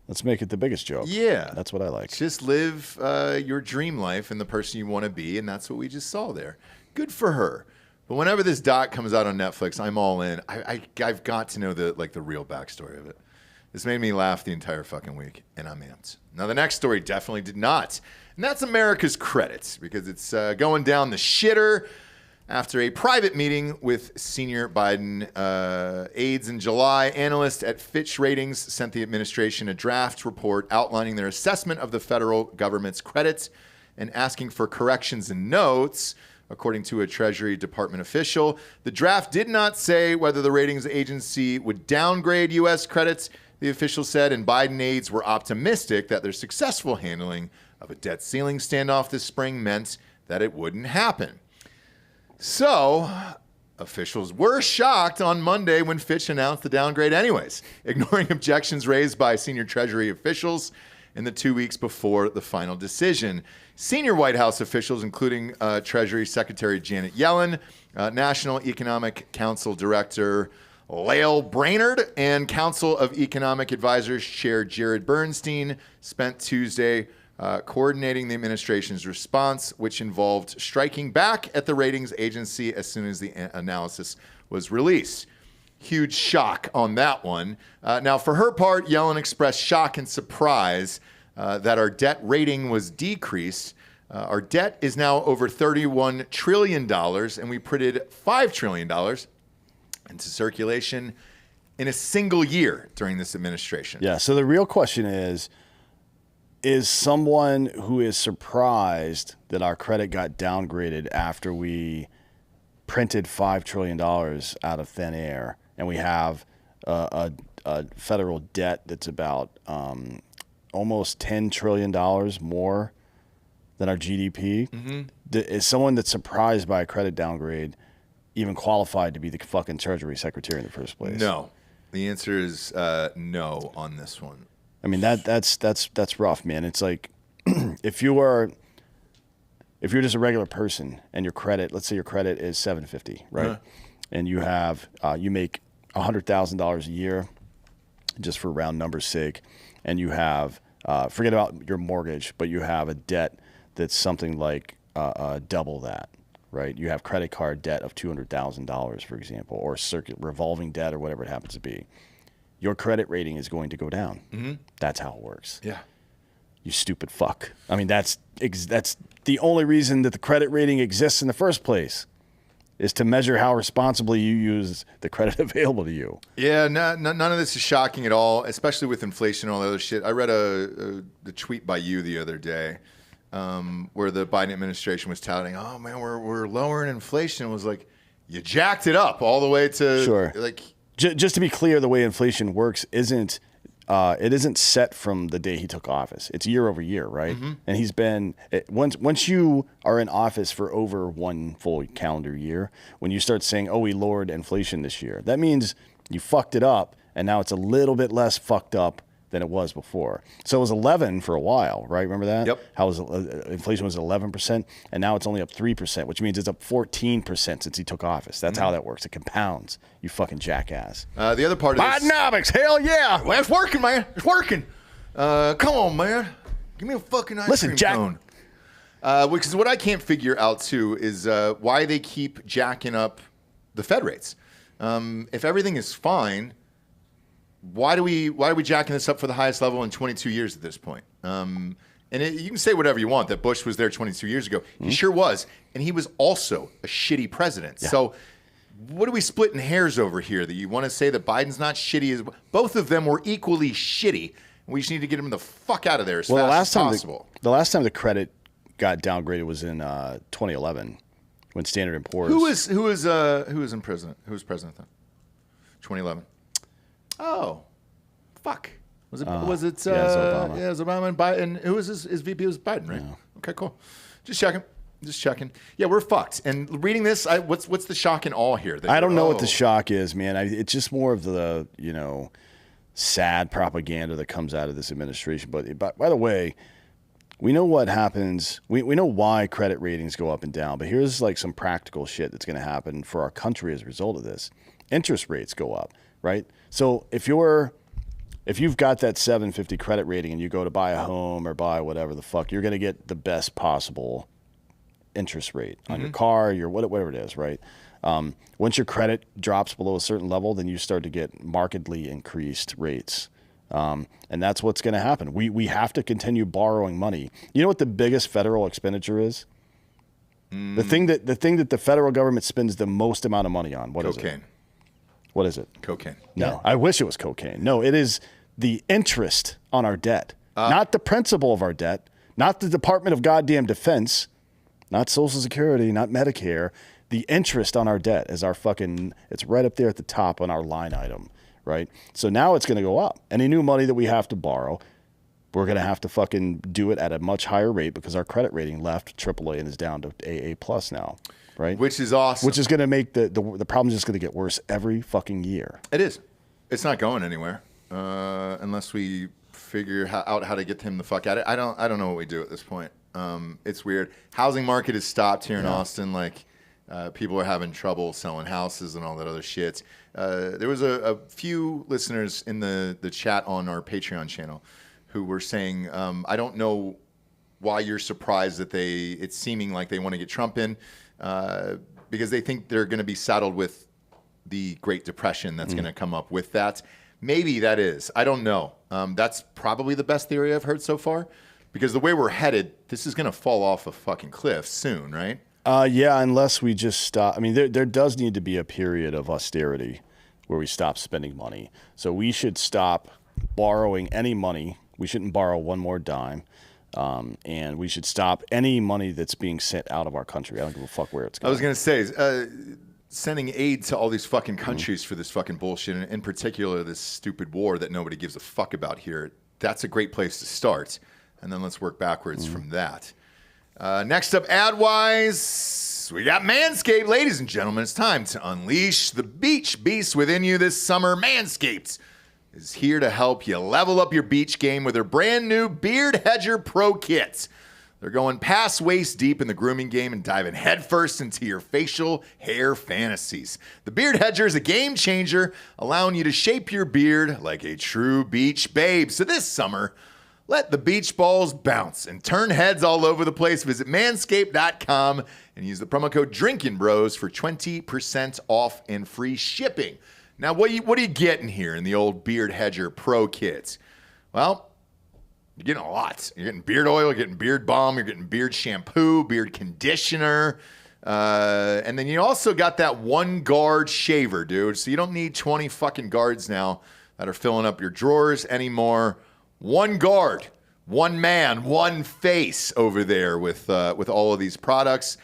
let's make it the biggest joke. Yeah. That's what I like. Just live your dream life and the person you want to be, and that's what we just saw there. Good for her. But whenever this doc comes out on Netflix, I'm all in. I've got to know the real backstory of it. This made me laugh the entire fucking week, and I'm amped. Now, the next story definitely did not. And that's America's credits, because it's going down the shitter after a private meeting with senior Biden aides in July. Analysts at Fitch Ratings sent the administration a draft report outlining their assessment of the federal government's credits and asking for corrections and notes. According to a Treasury Department official, the draft did not say whether the ratings agency would downgrade U.S. credits, the official said, and Biden aides were optimistic that their successful handling of a debt ceiling standoff this spring meant that it wouldn't happen. So, officials were shocked on Monday when Fitch announced the downgrade anyways, ignoring objections raised by senior Treasury officials in the 2 weeks before the final decision. Senior White House officials, including Treasury Secretary Janet Yellen, National Economic Council Director Lael Brainerd, and Council of Economic Advisors Chair Jared Bernstein, spent Tuesday coordinating the administration's response, which involved striking back at the ratings agency as soon as the analysis was released. Huge shock on that one. Now, for her part, Yellen expressed shock and surprise that our debt rating was decreased. Our debt is now over $31 trillion, and we printed $5 trillion into circulation in a single year during this administration. Yeah, so the real question is someone who is surprised that our credit got downgraded after we printed $5 trillion out of thin air, and we have a federal debt that's about almost $10 trillion more than our GDP. Mm-hmm. Is someone that's surprised by a credit downgrade even qualified to be the fucking Treasury Secretary in the first place? No. The answer is no on this one. I mean, that's rough, man. It's like if you're just a regular person and your credit, let's say your credit is 750, right? Uh-huh. And you have you make $100,000 a year, just for round numbers' sake, and you have forget about your mortgage, but you have a debt that's something like double that, right? You have credit card debt of $200,000, for example, or revolving debt or whatever it happens to be. Your credit rating is going to go down. Mm-hmm. That's how it works. Yeah. You stupid fuck. I mean, that's the only reason that the credit rating exists in the first place, is to measure how responsibly you use the credit available to you. Yeah, none of this is shocking at all, especially with inflation and all the other shit. I read the tweet by you the other day where the Biden administration was touting, oh, man, we're lowering inflation. It was like, you jacked it up all the way to, sure. Like... Just to be clear, the way inflation works isn't set from the day he took office. It's year over year, right? Mm-hmm. And he's been once you are in office for over one full calendar year, when you start saying, "Oh, we lowered inflation this year," that means you fucked it up, and now it's a little bit less fucked up than it was before. So it was 11 for a while, right? Remember that? Yep. How was inflation was 11%, and now it's only up 3%, which means it's up 14% since he took office. That's how that works. It compounds. You fucking jackass. The other part of this... Bidenomics, hell yeah! Well, it's working, man. It's working. Come on, man. Give me a fucking ice cream cone. Which is what I can't figure out, too, is why they keep jacking up the Fed rates. If everything is fine... Why are we jacking this up for the highest level in 22 years at this point? And you can say whatever you want, that Bush was there 22 years ago. Mm-hmm. He sure was. And he was also a shitty president. Yeah. So what are we splitting hairs over here? That you want to say that Biden's not shitty? Both of them were equally shitty. We just need to get them the fuck out of there as fast as possible. The last time the credit got downgraded was in 2011 when Standard & Poor's... Who was president? Who was president then? 2011. Oh, fuck. Was it? Yeah, it was Obama. Yeah, it was Obama and Biden. Who was his VP? Was Biden, right? Yeah. Okay, cool. Just checking. Yeah, we're fucked. And reading this, what's the shock in all here? I don't know what the shock is, man. It's just more of the sad propaganda that comes out of this administration. But by the way, we know what happens. We know why credit ratings go up and down. But here's like some practical shit that's going to happen for our country as a result of this. Interest rates go up, right? So if you've got that 750 credit rating and you go to buy a home or buy whatever the fuck, you're going to get the best possible interest rate on your car, your whatever it is, right? Once your credit drops below a certain level, then you start to get markedly increased rates. And that's what's going to happen. We have to continue borrowing money. You know what the biggest federal expenditure is? The thing that the federal government spends the most amount of money on. What is it? Cocaine. What is it? Cocaine. No, I wish it was cocaine. No, it is the interest on our debt, not the principal of our debt, not the Department of Goddamn Defense, not Social Security, not Medicare. The interest on our debt is it's right up there at the top on our line item, right? So now it's going to go up. Any new money that we have to borrow, we're going to have to fucking do it at a much higher rate because our credit rating left AAA and is down to AA plus now, right? Which is awesome. Which is going to make the problem just going to get worse every fucking year. It is. It's not going anywhere unless we figure out how to get him the fuck out of it. I don't know what we do at this point. It's weird. Housing market has stopped here in Austin. Like people are having trouble selling houses and all that other shit. There was a few listeners in the chat on our Patreon channel who were saying, I don't know why you're surprised that it's seeming like they want to get Trump in because they think they're going to be saddled with the Great Depression that's going to come up with that. Maybe that is. I don't know. That's probably the best theory I've heard so far because the way we're headed, this is going to fall off a fucking cliff soon, right? Yeah, unless we just stop. I mean, there does need to be a period of austerity where we stop spending money. So we should stop borrowing any money. We shouldn't borrow one more dime. And we should stop any money that's being sent out of our country. I don't give a fuck where it's going. I was going to say, sending aid to all these fucking countries for this fucking bullshit, and in particular this stupid war that nobody gives a fuck about here, that's a great place to start. And then let's work backwards from that. Next up, ad-wise, we got Manscaped. Ladies and gentlemen, it's time to unleash the beach beast within you this summer. Manscaped is here to help you level up your beach game with their brand new Beard Hedger Pro Kits. They're going past waist deep in the grooming game and diving headfirst into your facial hair fantasies. The Beard Hedger is a game changer, allowing you to shape your beard like a true beach babe. So this summer, let the beach balls bounce and turn heads all over the place. Visit manscaped.com and use the promo code DrinkinBros for 20% off and free shipping. Now, what are you getting here in the old Beard Hedger Pro Kits? Well, you're getting a lot. You're getting beard oil, you're getting beard balm, you're getting beard shampoo, beard conditioner, and then you also got that one guard shaver, dude. So you don't need 20 fucking guards now that are filling up your drawers anymore. One guard, one man, one face over there with all of these products.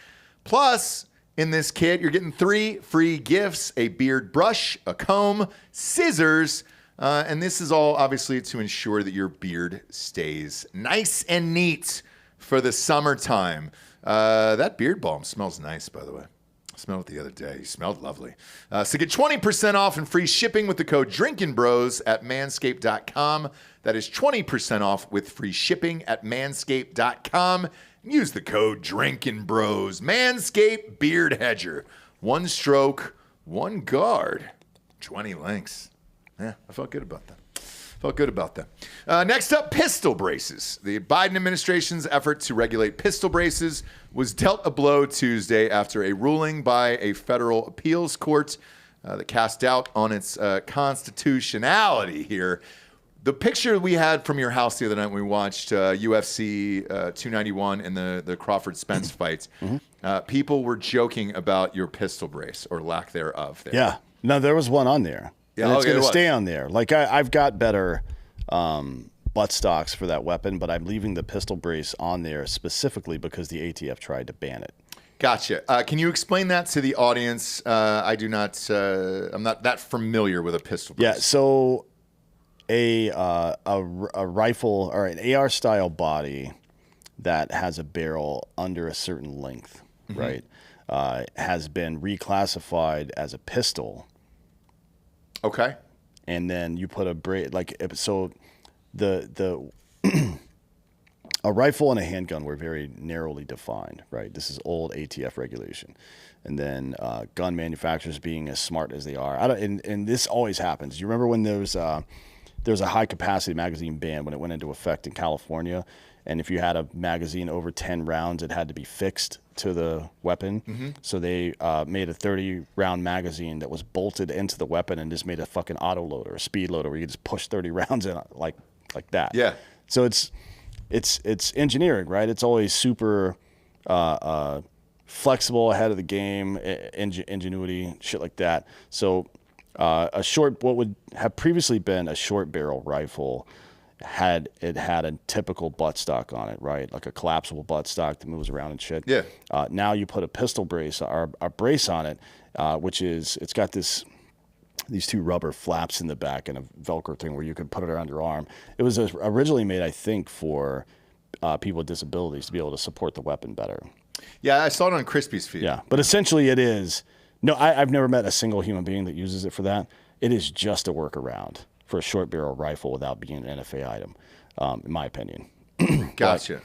Plus, in this kit, you're getting 3 free gifts: a beard brush, a comb, scissors, and this is all obviously to ensure that your beard stays nice and neat for the summertime. That beard balm smells nice, by the way. I smelled it the other day. You smelled lovely. So get 20% off and free shipping with the code DrinkinBros at manscaped.com. That is 20% off with free shipping at manscaped.com. Use the code DrinkinBros. Manscaped Beard Hedger. One stroke, one guard, 20 lengths. Yeah, I felt good about that. Next up, pistol braces. The Biden administration's effort to regulate pistol braces was dealt a blow Tuesday after a ruling by a federal appeals court that cast doubt on its constitutionality here. The picture we had from your house the other night when we watched UFC 291 and the Crawford-Spence fights, people were joking about your pistol brace or lack thereof. There. Yeah. No, there was one on there. Yeah, and it's going to stay on there. Like I've got better butt stocks for that weapon, but I'm leaving the pistol brace on there specifically because the ATF tried to ban it. Gotcha. Can you explain that to the audience? I'm not that familiar with a pistol brace. Yeah. So a rifle or an AR style body that has a barrel under a certain length, right, has been reclassified as a pistol. Okay. And then you put the a rifle and a handgun were very narrowly defined, right? This is old ATF regulation. And then gun manufacturers being as smart as they are. And this always happens. You remember when there was there's a high capacity magazine ban when it went into effect in California. And if you had a magazine over 10 rounds, it had to be fixed to the weapon. So they made a 30-round magazine that was bolted into the weapon and just made a fucking auto loader, a speed loader, where you could just push 30 rounds in like that. Yeah. So it's engineering, right? It's always super flexible, ahead of the game, ingenuity, shit like that. So what would have previously been a short barrel rifle had a typical buttstock on it, right? Like a collapsible buttstock that moves around and shit. Yeah. Now you put a pistol brace or a brace on it, which is it's got these two rubber flaps in the back and a Velcro thing where you could put it around your arm. It was originally made, I think, for people with disabilities to be able to support the weapon better. Yeah, I saw it on Crispy's feed. Yeah, but essentially it is. No, I've never met a single human being that uses it for that. It is just a workaround for a short barrel rifle without being an NFA item, in my opinion. Gotcha.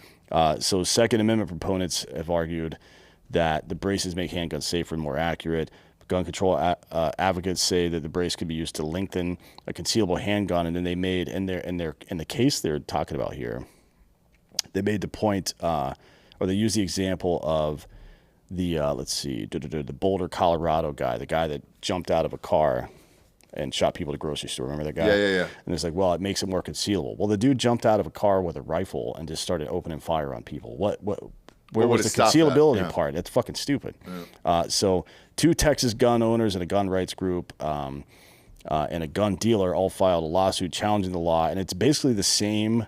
So Second Amendment proponents have argued that the braces make handguns safer and more accurate. Gun control advocates say that the brace could be used to lengthen a concealable handgun, and then they made in the case they're talking about here, they made the point, or they used the example of the the Boulder, Colorado guy, the guy that jumped out of a car and shot people at a grocery store. Remember that guy? Yeah. And it's like, well, it makes it more concealable. Well, the dude jumped out of a car with a rifle and just started opening fire on people. Where was the concealability part? That's fucking stupid. Yeah. So 2 Texas gun owners and a gun rights group and a gun dealer all filed a lawsuit challenging the law. And it's basically the same.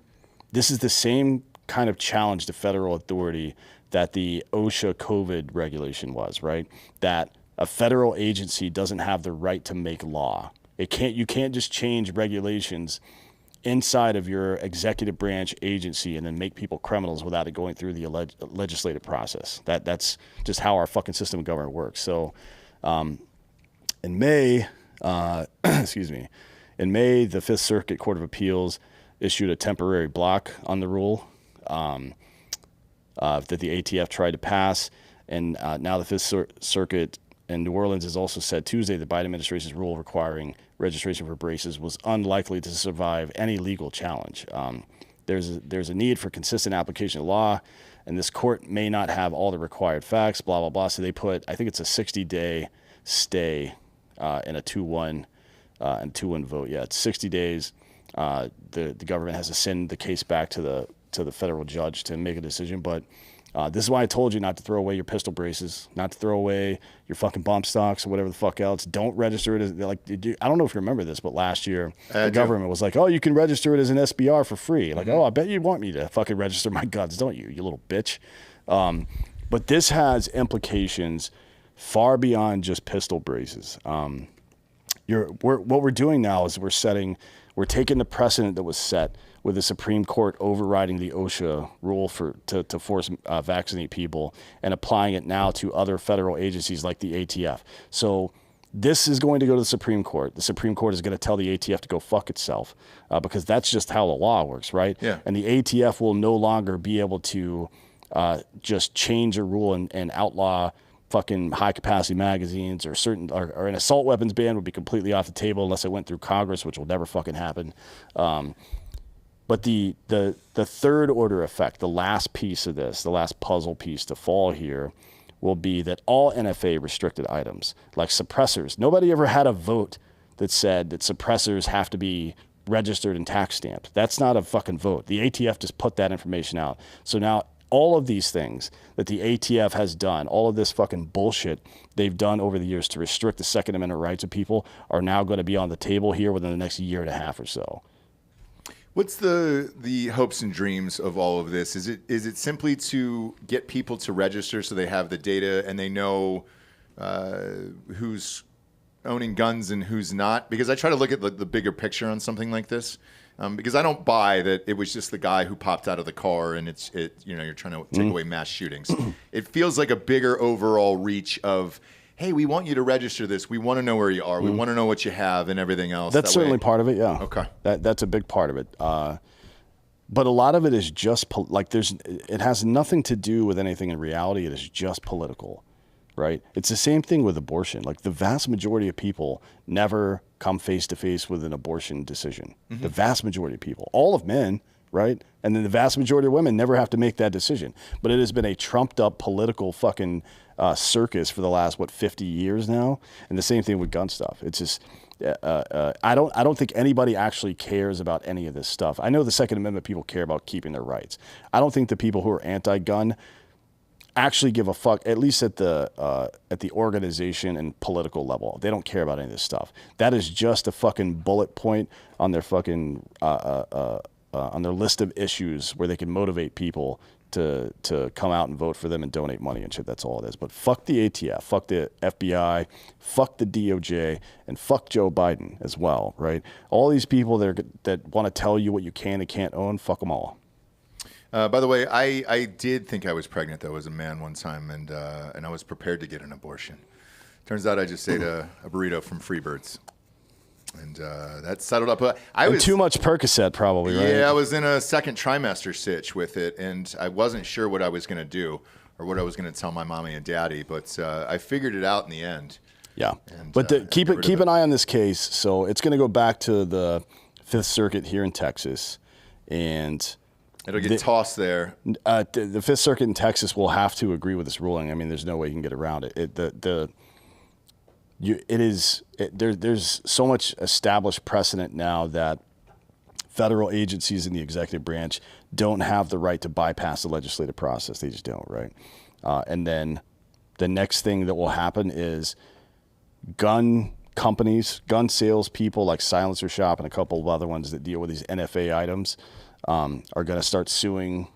This is the same kind of challenge to federal authority that the OSHA COVID regulation was, right? That a federal agency doesn't have the right to make law. You can't just change regulations inside of your executive branch agency and then make people criminals without it going through the legislative process. That's just how our fucking system of government works. So in May, the Fifth Circuit Court of Appeals issued a temporary block on the rule that the ATF tried to pass. And now the Fifth Circuit in New Orleans has also said Tuesday the Biden administration's rule requiring registration for braces was unlikely to survive any legal challenge. There's a need for consistent application of law, and this court may not have all the required facts, blah, blah, blah. So they put, I think it's a 60-day stay in a 2-1 vote. Yeah, it's 60 days. The government has to send the case back to the federal judge to make a decision, but this is why I told you not to throw away your pistol braces, not to throw away your fucking bump stocks or whatever the fuck else. Don't register it as, like, I don't know if you remember this, but last year the government was like, oh, you can register it as an SBR for free. Like, oh, I bet you want me to fucking register my guns, don't you, you little bitch? But this has implications far beyond just pistol braces. What we're doing now is we're taking the precedent that was set with the Supreme Court overriding the OSHA rule to force vaccinate people and applying it now to other federal agencies like the ATF. So this is going to go to the Supreme Court. The Supreme Court is going to tell the ATF to go fuck itself because that's just how the law works, right? Yeah. And the ATF will no longer be able to just change a rule and outlaw fucking high-capacity magazines or or an assault weapons ban would be completely off the table unless it went through Congress, which will never fucking happen. But the third order effect, the last piece of this, the last puzzle piece to fall here, will be that all NFA restricted items, like suppressors, nobody ever had a vote that said that suppressors have to be registered and tax stamped. That's not a fucking vote. The ATF just put that information out. So now all of these things that the ATF has done, all of this fucking bullshit they've done over the years to restrict the Second Amendment rights of people are now going to be on the table here within the next year and a half or so. What's the hopes and dreams of all of this? Is it simply to get people to register so they have the data and they know who's owning guns and who's not? Because I try to look at the bigger picture on something like this. Because I don't buy that it was just the guy who popped out of the car and you're trying to take away mass shootings. It feels like a bigger overall reach of, hey, we want you to register this. We want to know where you are. We want to know what you have and everything else. That's certainly part of it, yeah. Okay. That's a big part of it. But a lot of it is just, it has nothing to do with anything in reality. It is just political. right? It's the same thing with abortion. Like the vast majority of people never come face to face with an abortion decision. The vast majority of people, all of men, right? And then the vast majority of women never have to make that decision. But it has been a trumped up political fucking circus for the last, 50 years now. And the same thing with gun stuff. It's just, I don't think anybody actually cares about any of this stuff. I know the Second Amendment people care about keeping their rights. I don't think the people who are anti-gun actually give a fuck, at least at the organization and political level. They don't care about any of this stuff. That is just a fucking bullet point on their fucking on their list of issues where they can motivate people to come out and vote for them and donate money and shit. That's all it is. But fuck the ATF, fuck the FBI, fuck the DOJ, and fuck Joe Biden as well, right? All these people that want to tell you what you can and can't own, fuck them all. By the way, I did think I was pregnant, though, as a man one time, and I was prepared to get an abortion. Turns out I just ate a burrito from Freebirds. And that settled up. Too much Percocet, probably, right? Yeah, I was in a second trimester sitch with it, and I wasn't sure what I was going to do or what I was going to tell my mommy and daddy, but I figured it out in the end. Yeah, and, but keep an eye on this case. So it's going to go back to the Fifth Circuit here in Texas, and it'll get tossed there. The Fifth Circuit in Texas will have to agree with this ruling. I mean, there's no way you can get around it. There's so much established precedent now that federal agencies in the executive branch don't have the right to bypass the legislative process. They just don't, right? And then the next thing that will happen is gun companies, gun sales people like Silencer Shop and a couple of other ones that deal with these NFA items are going to start suing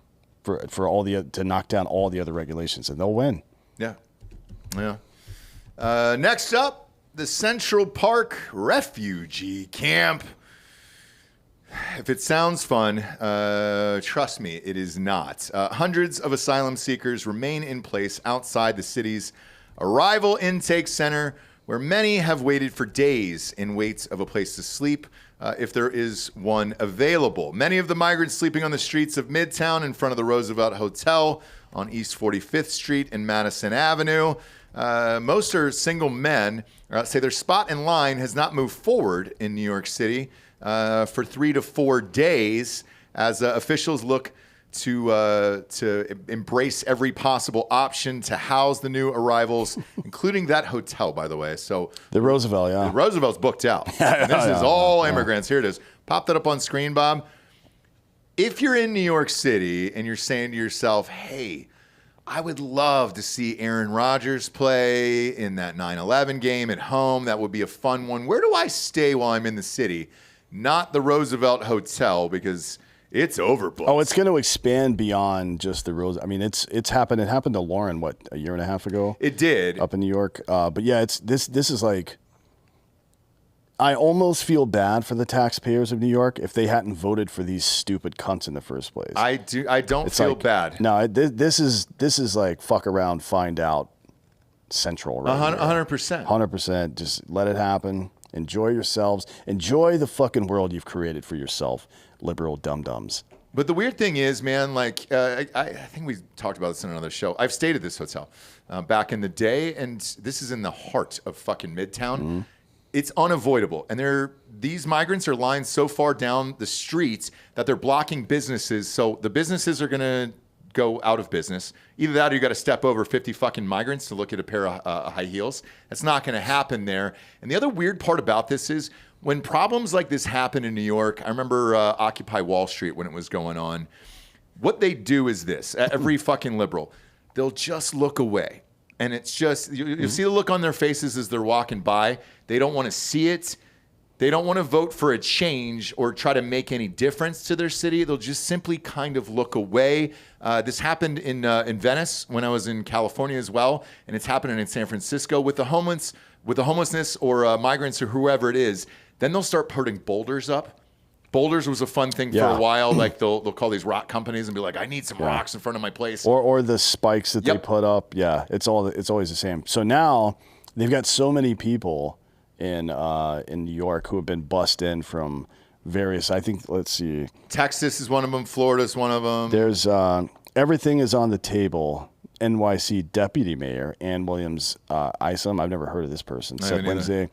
for to knock down all the other regulations, and they'll win. Yeah. Next up, the Central Park Refugee Camp. If it sounds fun, trust me, it is not. Hundreds of asylum seekers remain in place outside the city's arrival intake center, where many have waited for days in wait of a place to sleep, if there is one available. Many of the migrants sleeping on the streets of Midtown in front of the Roosevelt Hotel on East 45th Street and Madison Avenue. Most are single men. Say their spot in line has not moved forward in New York City for 3 to 4 days as officials look to embrace every possible option to house the new arrivals, including that hotel, by the way. So the Roosevelt, yeah. The Roosevelt's booked out. And this is all immigrants. Here it is. Pop that up on screen, Bob. If you're in New York City and you're saying to yourself, hey, I would love to see Aaron Rodgers play in that 9/11 game at home. That would be a fun one. Where do I stay while I'm in the city? Not the Roosevelt Hotel, because it's overbooked. Oh, it's going to expand beyond just the Rose. I mean, it's happened. It happened to Lauren, a year and a half ago? It did. Up in New York. But yeah, this is like, I almost feel bad for the taxpayers of New York if they hadn't voted for these stupid cunts in the first place. I don't feel bad. No, this is like fuck around, find out central. Right 100%. 100%. Just let it happen. Enjoy yourselves. Enjoy the fucking world you've created for yourself, liberal dum-dums. But the weird thing is, man, like, I think we talked about this in another show. I've stayed at this hotel back in the day, and this is in the heart of fucking Midtown. Mm-hmm. It's unavoidable. And these migrants are lined so far down the streets that they're blocking businesses. So the businesses are going to go out of business. Either that or you got to step over 50 fucking migrants to look at a pair of high heels. That's not going to happen there. And the other weird part about this is when problems like this happen in New York, I remember Occupy Wall Street when it was going on. What they do is this. Every fucking liberal, they'll just look away. And it's just, you see the look on their faces as they're walking by. They don't want to see it. They don't want to vote for a change or try to make any difference to their city. They'll just simply kind of look away. This happened in Venice when I was in California as well, and it's happening in San Francisco with the homelessness or migrants or whoever it is. Then they'll start putting boulders up. Boulders was a fun thing for a while. Like they'll call these rock companies and be like, "I need some rocks in front of my place," or the spikes that they put up. Yeah, it's always the same. So now they've got so many people in New York who have been bussed in from various. I think let's see. Texas is one of them. Florida is one of them. There's everything is on the table NYC deputy mayor, Ann Williams Isom, I've never heard of this person, said haven't either. Wednesday,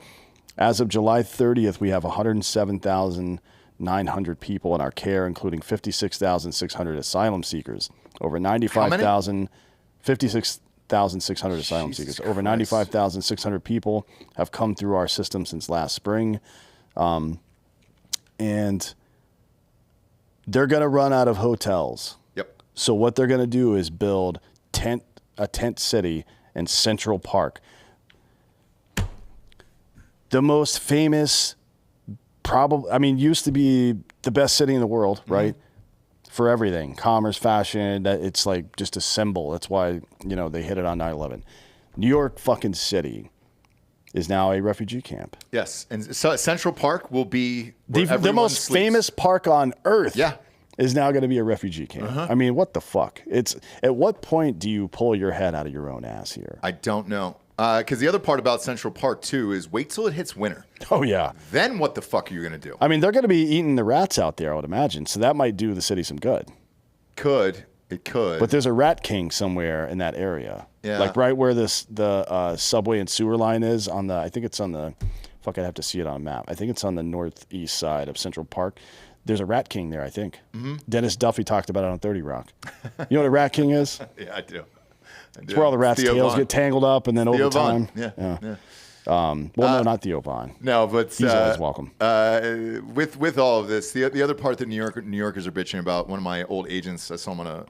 as of July 30th, we have 107,900 people in our care, including 56,600 asylum seekers. Over 95,000, 56,600 asylum seekers. Over 95,600 people have come through our system since last spring. And they're going to run out of hotels. Yep. So what they're going to do is build a tent city in Central Park. The most famous, used to be the best city in the world, right? For everything, commerce, fashion, that it's like just a symbol. That's why, they hit it on 9/11. New York fucking city is now a refugee camp. Yes, and so Central Park will be The most famous park on earth. Yeah. Is now going to be a refugee camp. I mean, what the fuck? It's at what point do you pull your head out of your own ass here? I don't know. Because the other part about Central Park, too, is wait till it hits winter. Oh, yeah. Then what the fuck are you going to do? I mean, they're going to be eating the rats out there, I would imagine. So that might do the city some good. It could. But there's a rat king somewhere in that area. Yeah. Like right where the subway and sewer line is I think it's on the, I'd have to see it on a map. I think it's on the northeast side of Central Park. There's a rat king there, I think. Mm-hmm. Dennis Duffy talked about it on 30 Rock. You know what a rat king is? Yeah, I do. It's where all the rats' tails get tangled up, and then over time. Yeah. No, not Theo Von. No, but he's always welcome. With all of this, the other part that New Yorkers are bitching about. One of my old agents, I saw him on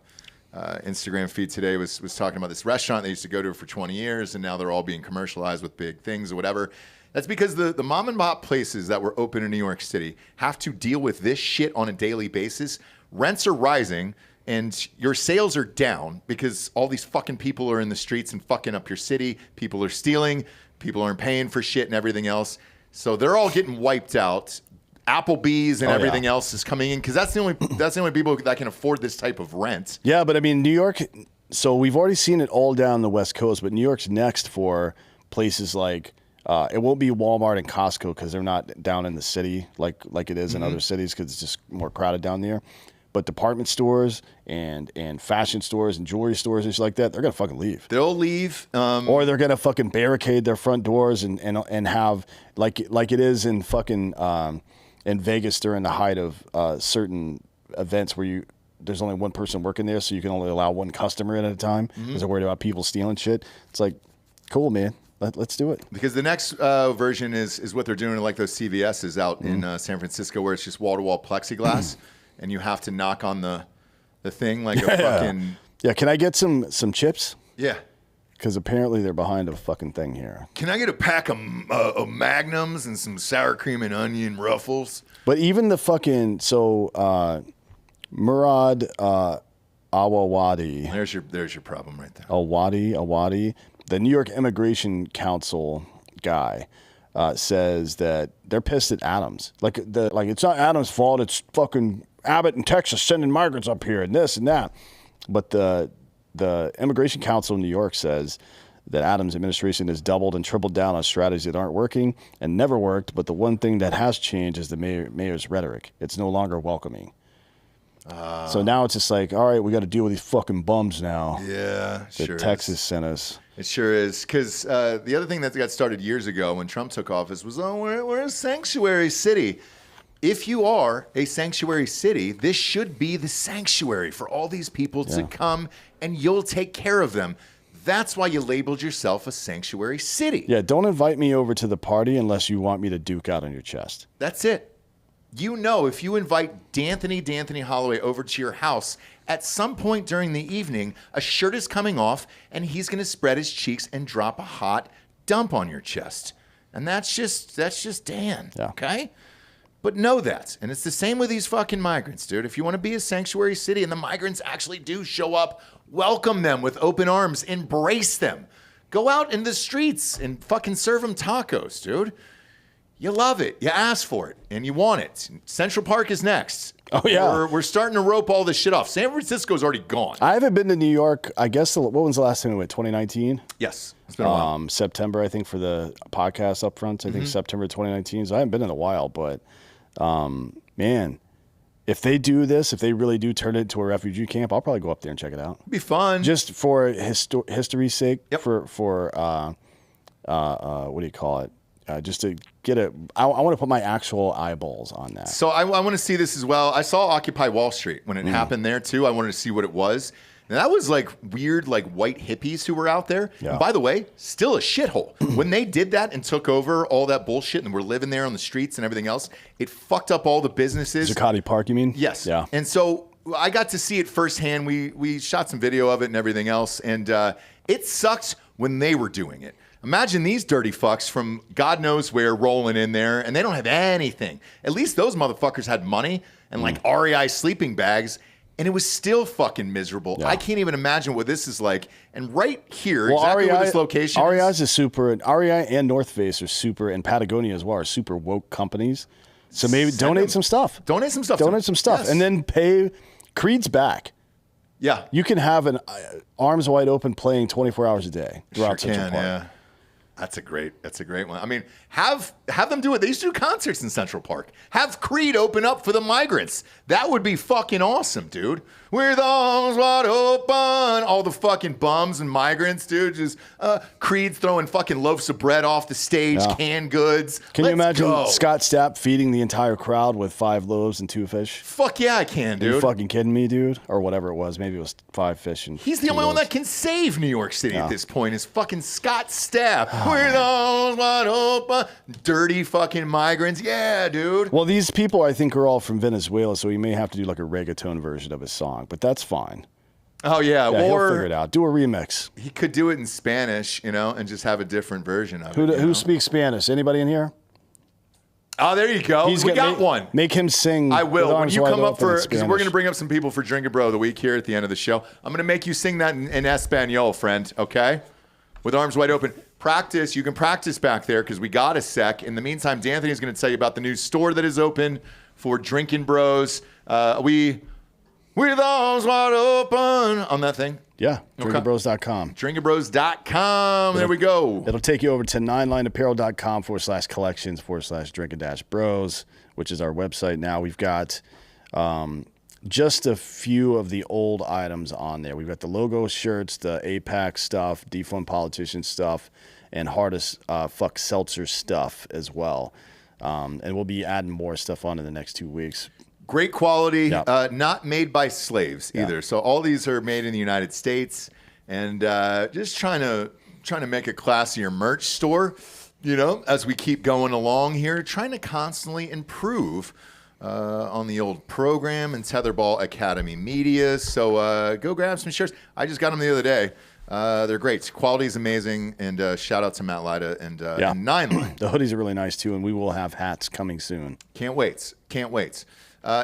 a Instagram feed today, was talking about this restaurant they used to go to for 20 years, and now they're all being commercialized with big things or whatever. That's because the mom and pop places that were open in New York City have to deal with this shit on a daily basis. Rents are rising. And your sales are down because all these fucking people are in the streets and fucking up your city. People are stealing. People aren't paying for shit and everything else. So they're all getting wiped out. Applebee's and everything else is coming in because that's the only people that can afford this type of rent. Yeah, but I mean, New York. So we've already seen it all down the West Coast, but New York's next for places like. It won't be Walmart and Costco because they're not down in the city like it is in other cities because it's just more crowded down there. But department stores and fashion stores and jewelry stores and shit like that, they're gonna fucking leave. They'll leave, or they're gonna fucking barricade their front doors and have like it is in fucking in Vegas during the height of certain events where there's only one person working there, so you can only allow one customer in at a time because they're worried about people stealing shit. It's like, cool, man. Let's do it. Because the next version is what they're doing, like those CVS's out in San Francisco, where it's just wall-to-wall plexiglass. And you have to knock on the thing like a fucking... Yeah, can I get some chips? Yeah. Because apparently they're behind a fucking thing here. Can I get a pack of Magnums and some sour cream and onion Ruffles? But even the fucking... So, Murad Awawadi... There's your problem right there. Awadi, the New York Immigration Council guy... says that they're pissed at Adams. Like it's not Adams' fault. It's fucking Abbott in Texas sending migrants up here and this and that. But the Immigration Council in New York says that Adams' administration has doubled and tripled down on strategies that aren't working and never worked. But the one thing that has changed is the mayor's rhetoric. It's no longer welcoming. So now it's just like, all right, we got to deal with these fucking bums now. Yeah, that sure Texas sent us. It sure is. Because the other thing that got started years ago when Trump took office was, we're a sanctuary city. If you are a sanctuary city, this should be the sanctuary for all these people to come, and you'll take care of them. That's why you labeled yourself a sanctuary city. Yeah, don't invite me over to the party unless you want me to duke out on your chest. That's it. You know, if you invite D'Anthony Holloway over to your house, at some point during the evening, a shirt is coming off, and he's going to spread his cheeks and drop a hot dump on your chest. And that's just Dan, okay? But know that. And it's the same with these fucking migrants, dude. If you want to be a sanctuary city and the migrants actually do show up, welcome them with open arms. Embrace them. Go out in the streets and fucking serve them tacos, dude. You love it. You ask for it, and you want it. Central Park is next. Oh, yeah. We're starting to rope all this shit off. San Francisco's already gone. I haven't been to New York. I guess, what was the last time we went? 2019? Yes. It's been a while. September, I think, for the podcast up front. I think September 2019. So I haven't been in a while, but, man, if they do this, if they really do turn it into a refugee camp, I'll probably go up there and check it out. It'd be fun. Just for history's sake. Yep. For what do you call it? Just to get I want to put my actual eyeballs on that. So I want to see this as well. I saw Occupy Wall Street when it happened there too. I wanted to see what it was. And that was like weird, like white hippies who were out there. Yeah. And by the way, still a shithole. When they did that and took over all that bullshit and were living there on the streets and everything else, it fucked up all the businesses. Zuccotti Park, you mean? Yes. Yeah. And so I got to see it firsthand. We shot some video of it and everything else. And it sucks when they were doing it. Imagine these dirty fucks from God knows where rolling in there, and they don't have anything. At least those motherfuckers had money and like REI sleeping bags, and it was still fucking miserable. Yeah. I can't even imagine what this is like. And right here, exactly where this location REI's is super, and REI and North Face are super, and Patagonia as well are super woke companies. So maybe donate some stuff. Donate some stuff. Donate some stuff, Yes. and then pay Creed's back. Yeah. You can have an arms wide open playing 24 hours a day throughout Sure Central can, Park. yeah. That's a great one. I mean, have them do it. They used to do concerts in Central Park. Have Creed open up for the migrants. That would be fucking awesome, dude. With arms wide open. All the fucking bums and migrants, dude. Just Creed throwing fucking loaves of bread off the stage, canned goods. Can you imagine go. Scott Stapp feeding the entire crowd with 5 loaves and 2 fish? Fuck yeah, I can, Are you dude. fucking kidding me, dude? Or whatever it was. Maybe it was 5 fish and He's the 2 only one loaves. that can save New York City at this point is fucking Scott Stapp. With arms wide open. Dirty fucking migrants. Yeah, dude. Well, these people, I think, are all from Venezuela, so he may have to do like a reggaeton version of his song, but that's fine. Oh, yeah. Yeah, he'll figure Or it out. Do a remix. he could do it in Spanish, and just have a different version of it. Who speaks Spanish? Anybody in here? Oh, there you go. We got one. Make him sing. I with will. When arms you wide come up open in because we're Spanish. going to bring up some people for Drinkin' Bro of the Week here at the end of the show. I'm going to make you sing that in Espanol, friend, okay? With arms wide open. Practice. You can practice back there because we got a sec. In the meantime, D'Anthony's going to tell you about the new store that is open for Drinkin' Bros. With arms wide open on that thing. Yeah, drinkinbros.com. Drinkinbros.com. There we go. It'll take you over to 9lineapparel.com/collections/drinkin-bros, which is our website now. We've got just a few of the old items on there. We've got the logo shirts, the APAC stuff, Defund Politician stuff, and Hardest Fuck Seltzer stuff as well. And we'll be adding more stuff on in the next 2 weeks. Great quality, Yeah. not made by slaves either. So all these are made in the United States, and just trying to make a classier merch store. As we keep going along here, trying to constantly improve on the old program and Tetherball Academy Media. So go grab some shirts. I just got them the other day. They're great. Quality is amazing, and shout out to Matt Lida and 9line. The hoodies are really nice too, and we will have hats coming soon. Can't wait.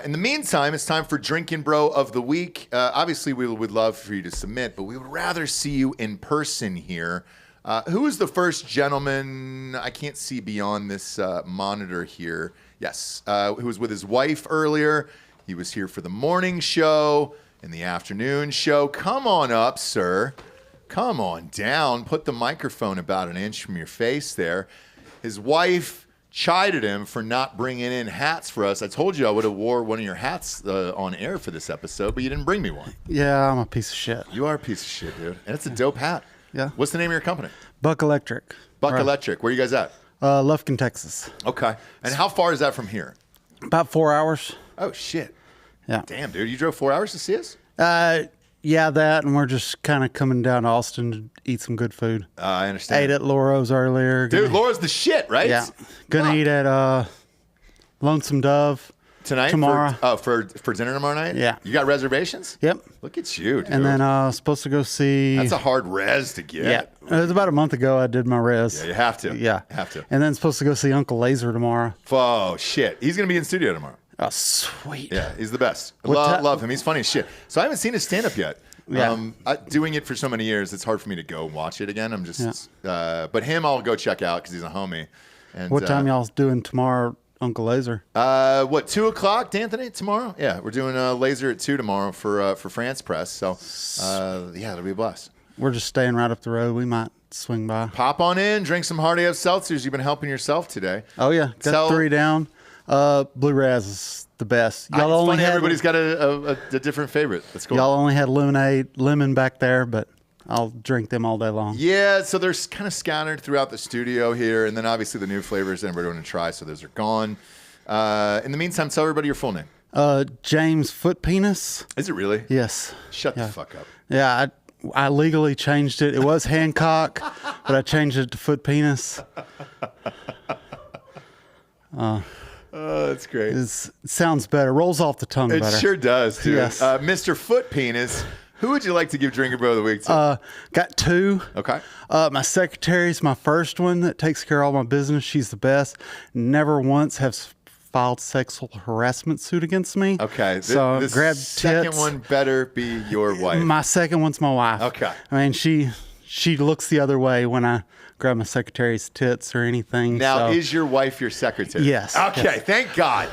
In the meantime, it's time for Drinkin' Bro of the Week. Obviously, we would love for you to submit, but we would rather see you in person here. Who is the first gentleman? I can't see beyond this monitor here. Yes, who was with his wife earlier. He was here for the morning show and the afternoon show. Come on up, sir. Come on down. Put the microphone about an inch from your face there. His wife chided him for not bringing in hats for us. I told you I would have wore one of your hats on air for this episode, but you didn't bring me one. Yeah, I'm a piece of shit. You are a piece of shit, dude. And it's a dope hat. Yeah. What's the name of your company? Buck Electric. Buck Electric. Where are you guys at? Lufkin, Texas. Okay. And how far is that from here? About 4 hours. Oh, shit. Yeah. Damn, dude. You drove 4 hours to see us? Yeah, that, and we're just kind of coming down to Austin to eat some good food. I understand. Ate at Laura's earlier. Dude, Laura's the shit, right? Yeah. Gonna eat at Lonesome Dove Tonight? tomorrow. For dinner tomorrow night? Yeah. You got reservations? Yep. Look at you, dude. And then supposed to go see. That's a hard res to get. Yeah. It was about a month ago I did my res. Yeah, you have to. Yeah. You have to. And then supposed to go see Uncle Laser tomorrow. Oh, shit. He's going to be in studio tomorrow. Oh, sweet. Yeah, he's the best. What Love him. He's funny as shit. So I haven't seen his stand-up yet. Yeah. Doing it for so many years, it's hard for me to go watch it again. I'm just, but him I'll go check out because he's a homie. And, What time y'all doing tomorrow, Uncle Laser? 2 o'clock, D'Anthony, tomorrow? Yeah, we're doing a laser at 2 tomorrow for France Press. So, yeah, it'll be a blast. We're just staying right up the road. We might swing by. Pop on in, drink some Hardy F seltzers. You've been helping yourself today. Oh, yeah. Got 3 down. Blue Raz is the best. It's funny, everybody's got a different favorite. That's cool. Y'all only had lemon back there, but I'll drink them all day long. Yeah, so they're kind of scattered throughout the studio here, and then obviously the new flavors that everybody want to try, so those are gone. In the meantime, tell everybody your full name. James Foot Penis. Is it really? Yes. Shut the fuck up. Yeah, I legally changed it. It was Hancock, but I changed it to Foot Penis. That's great. It sounds better. Rolls off the tongue better. It sure does, dude. Yes. Mr. Foot Penis, who would you like to give Drinking Bro of the Week to? Got 2. Okay. My secretary's my first one that takes care of all my business. She's the best. Never once has filed sexual harassment suit against me. Okay. So the grab second tits. one better be your wife. My second one's my wife. Okay. I mean, she looks the other way when I grab my secretary's tits or anything. Now, so. is your wife your secretary? Yes. Okay, Yes. Thank God.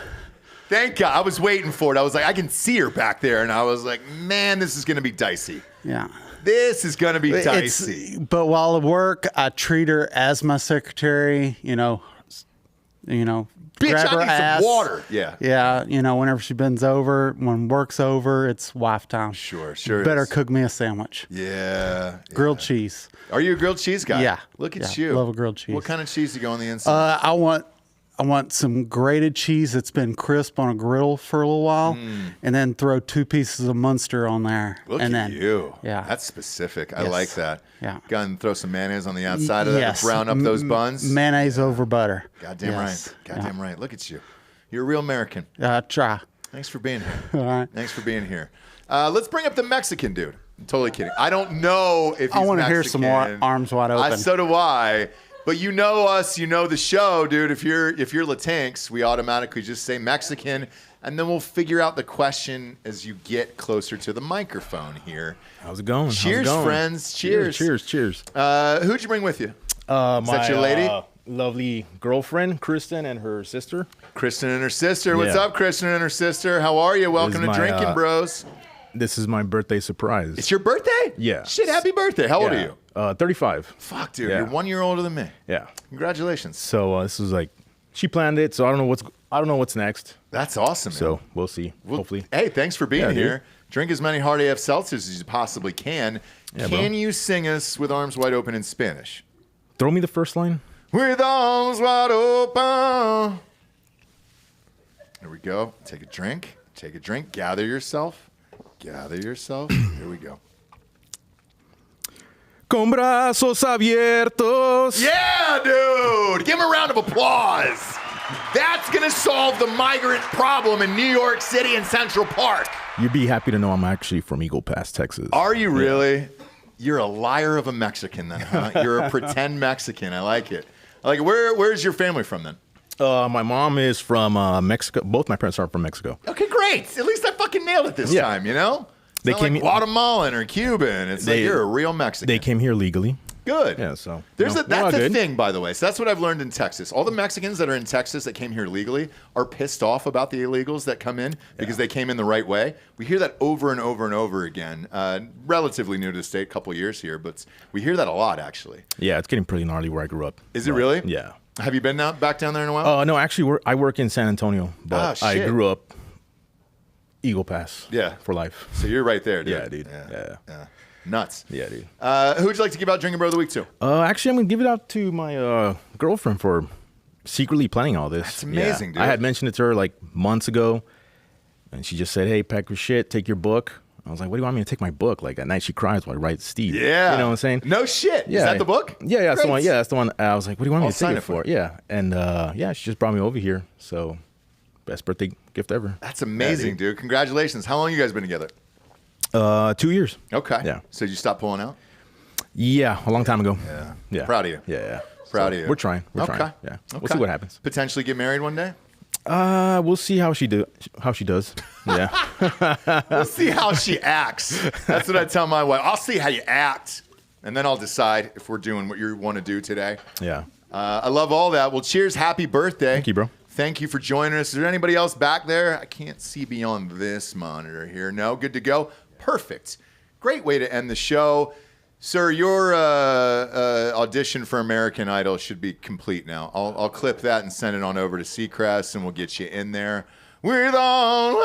Thank God. I was waiting for it. I was like, I can see her back there. And I was like, man, this is going to be dicey. Yeah. This is going to be dicey. But while at work, I treat her as my secretary, Bitch, grab her I need ass. some water. Yeah. Yeah, whenever she bends over, when work's over, it's wife time. Sure Better is. cook me a sandwich. Yeah. Grilled cheese. Are you a grilled cheese guy? Yeah. Look at Yeah, you. love a grilled cheese. What kind of cheese do you go on the inside? I want some grated cheese that's been crisp on a griddle for a little while, and then throw 2 pieces of Munster on there. Look and at then, you. Yeah. That's specific. I Yes. like that. Yeah. Go and throw some mayonnaise on the outside of that to brown up those buns. Mayonnaise over butter. Goddamn Yes. right. Goddamn right. Look at you. You're a real American. Try. Thanks for being here. All right. Thanks for being here. Let's bring up the Mexican dude. I'm totally kidding. I don't know if he's I want to Mexican. hear some more arms wide open. So do I. But you know us, you know the show, dude. If you're Latinx, we automatically just say Mexican, and then we'll figure out the question as you get closer to the microphone here. How's it going? Cheers, friends. Cheers. Cheers. Who'd you bring with you? Is that your lady? Lovely girlfriend, Kristen, and her sister. Kristen and her sister. What's Yeah. up, Kristen and her sister? How are you? Welcome to my, Drinking Bros. This is my birthday surprise. It's your birthday? Yeah. Shit, happy birthday. How old are you? 35. Fuck, dude. Yeah. You're 1 year older than me. Yeah. Congratulations. So this was like, she planned it, so I don't know what's next. That's awesome, man. So we'll see. Hopefully. Hey, thanks for being Yeah, here. dude. Drink as many hard AF seltzers as you possibly can. Yeah, Can bro. you sing us with arms wide open in Spanish? Throw me the first line. With arms wide open. Here we go. Take a drink. Take a drink. Gather yourself. Gather yourself. Here we go. Con brazos abiertos. Yeah, dude. Give him a round of applause. That's going to solve the migrant problem in New York City and Central Park. You'd be happy to know I'm actually from Eagle Pass, Texas. Are you really? You're a liar of a Mexican then, huh? You're a pretend Mexican. I like it. Where's your family from then? My mom is from Mexico. Both my parents are from Mexico. Okay, great. At least I fucking nailed it this time, you know? It's They not came like here- Guatemalan or Cuban. It's like you're a real Mexican. They came here legally. Good. Yeah, so That's we're all a good. thing, by the way. So that's what I've learned in Texas. All the Mexicans that are in Texas that came here legally are pissed off about the illegals that come in because they came in the right way. We hear that over and over and over again. Relatively new to the state, a couple years here, but we hear that a lot, actually. Yeah, it's getting pretty gnarly where I grew up. Is it really? Yeah. Have you been back down there in a while? No, actually, I work in San Antonio, but I shit. grew up Eagle Pass. Yeah. For life. So you're right there, dude. Yeah, dude. Yeah. Nuts. Yeah, dude. Who would you like to give out Drinking Bro of the Week to? Actually, I'm going to give it out to my girlfriend for secretly planning all this. That's amazing, dude. I had mentioned it to her like months ago, and she just said, hey, pack your shit, take your book. I was like, what do you want me to take my book? Like at night she cries while I write Steve. Yeah. You know what I'm saying? No shit. Yeah. Is that the book? Yeah, that's the Great. one. Yeah, that's the one. I was like, what do you want me I'll to sign take it it for for? Yeah. And she just brought me over here. So best birthday gift ever. That's amazing, dude. Congratulations. How long you guys been together? 2 years. Okay. Yeah. So did you stop pulling out? Yeah, a long time ago. Yeah. Yeah. Proud of you. Yeah. Proud of you. We're trying. We're Okay. trying. Yeah. We'll Okay. see what happens. Potentially get married one day? We'll see how she does. Yeah. We'll see how she acts. That's what I tell my wife. I'll see how you act, and then I'll decide if we're doing what you want to do today. Yeah. I love all that. Well, cheers. Happy birthday. Thank you, bro. Thank you for joining us. Is there anybody else back there? I can't see beyond this monitor here. No? Good to go? Perfect. Great way to end the show. Sir, your audition for American Idol should be complete now. I'll clip that and send it on over to Seacrest, and we'll get you in there. With all,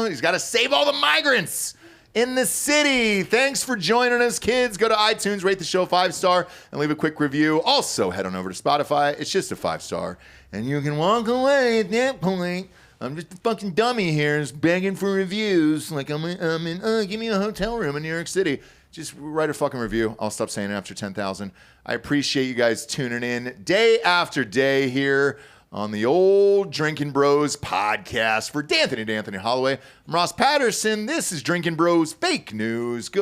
he's got to save all the migrants in the city. Thanks for joining us, kids. Go to iTunes, rate the show 5-star, and leave a quick review. Also, head on over to Spotify. It's just a 5-star, and you can walk away at that point. I'm just a fucking dummy here, just begging for reviews. Like I'm in give me a hotel room in New York City. Just write a fucking review. I'll stop saying it after 10,000. I appreciate you guys tuning in day after day here on the old Drinkin' Bros podcast. For D'Anthony Holloway, I'm Ross Patterson. This is Drinkin' Bros Fake News. Good.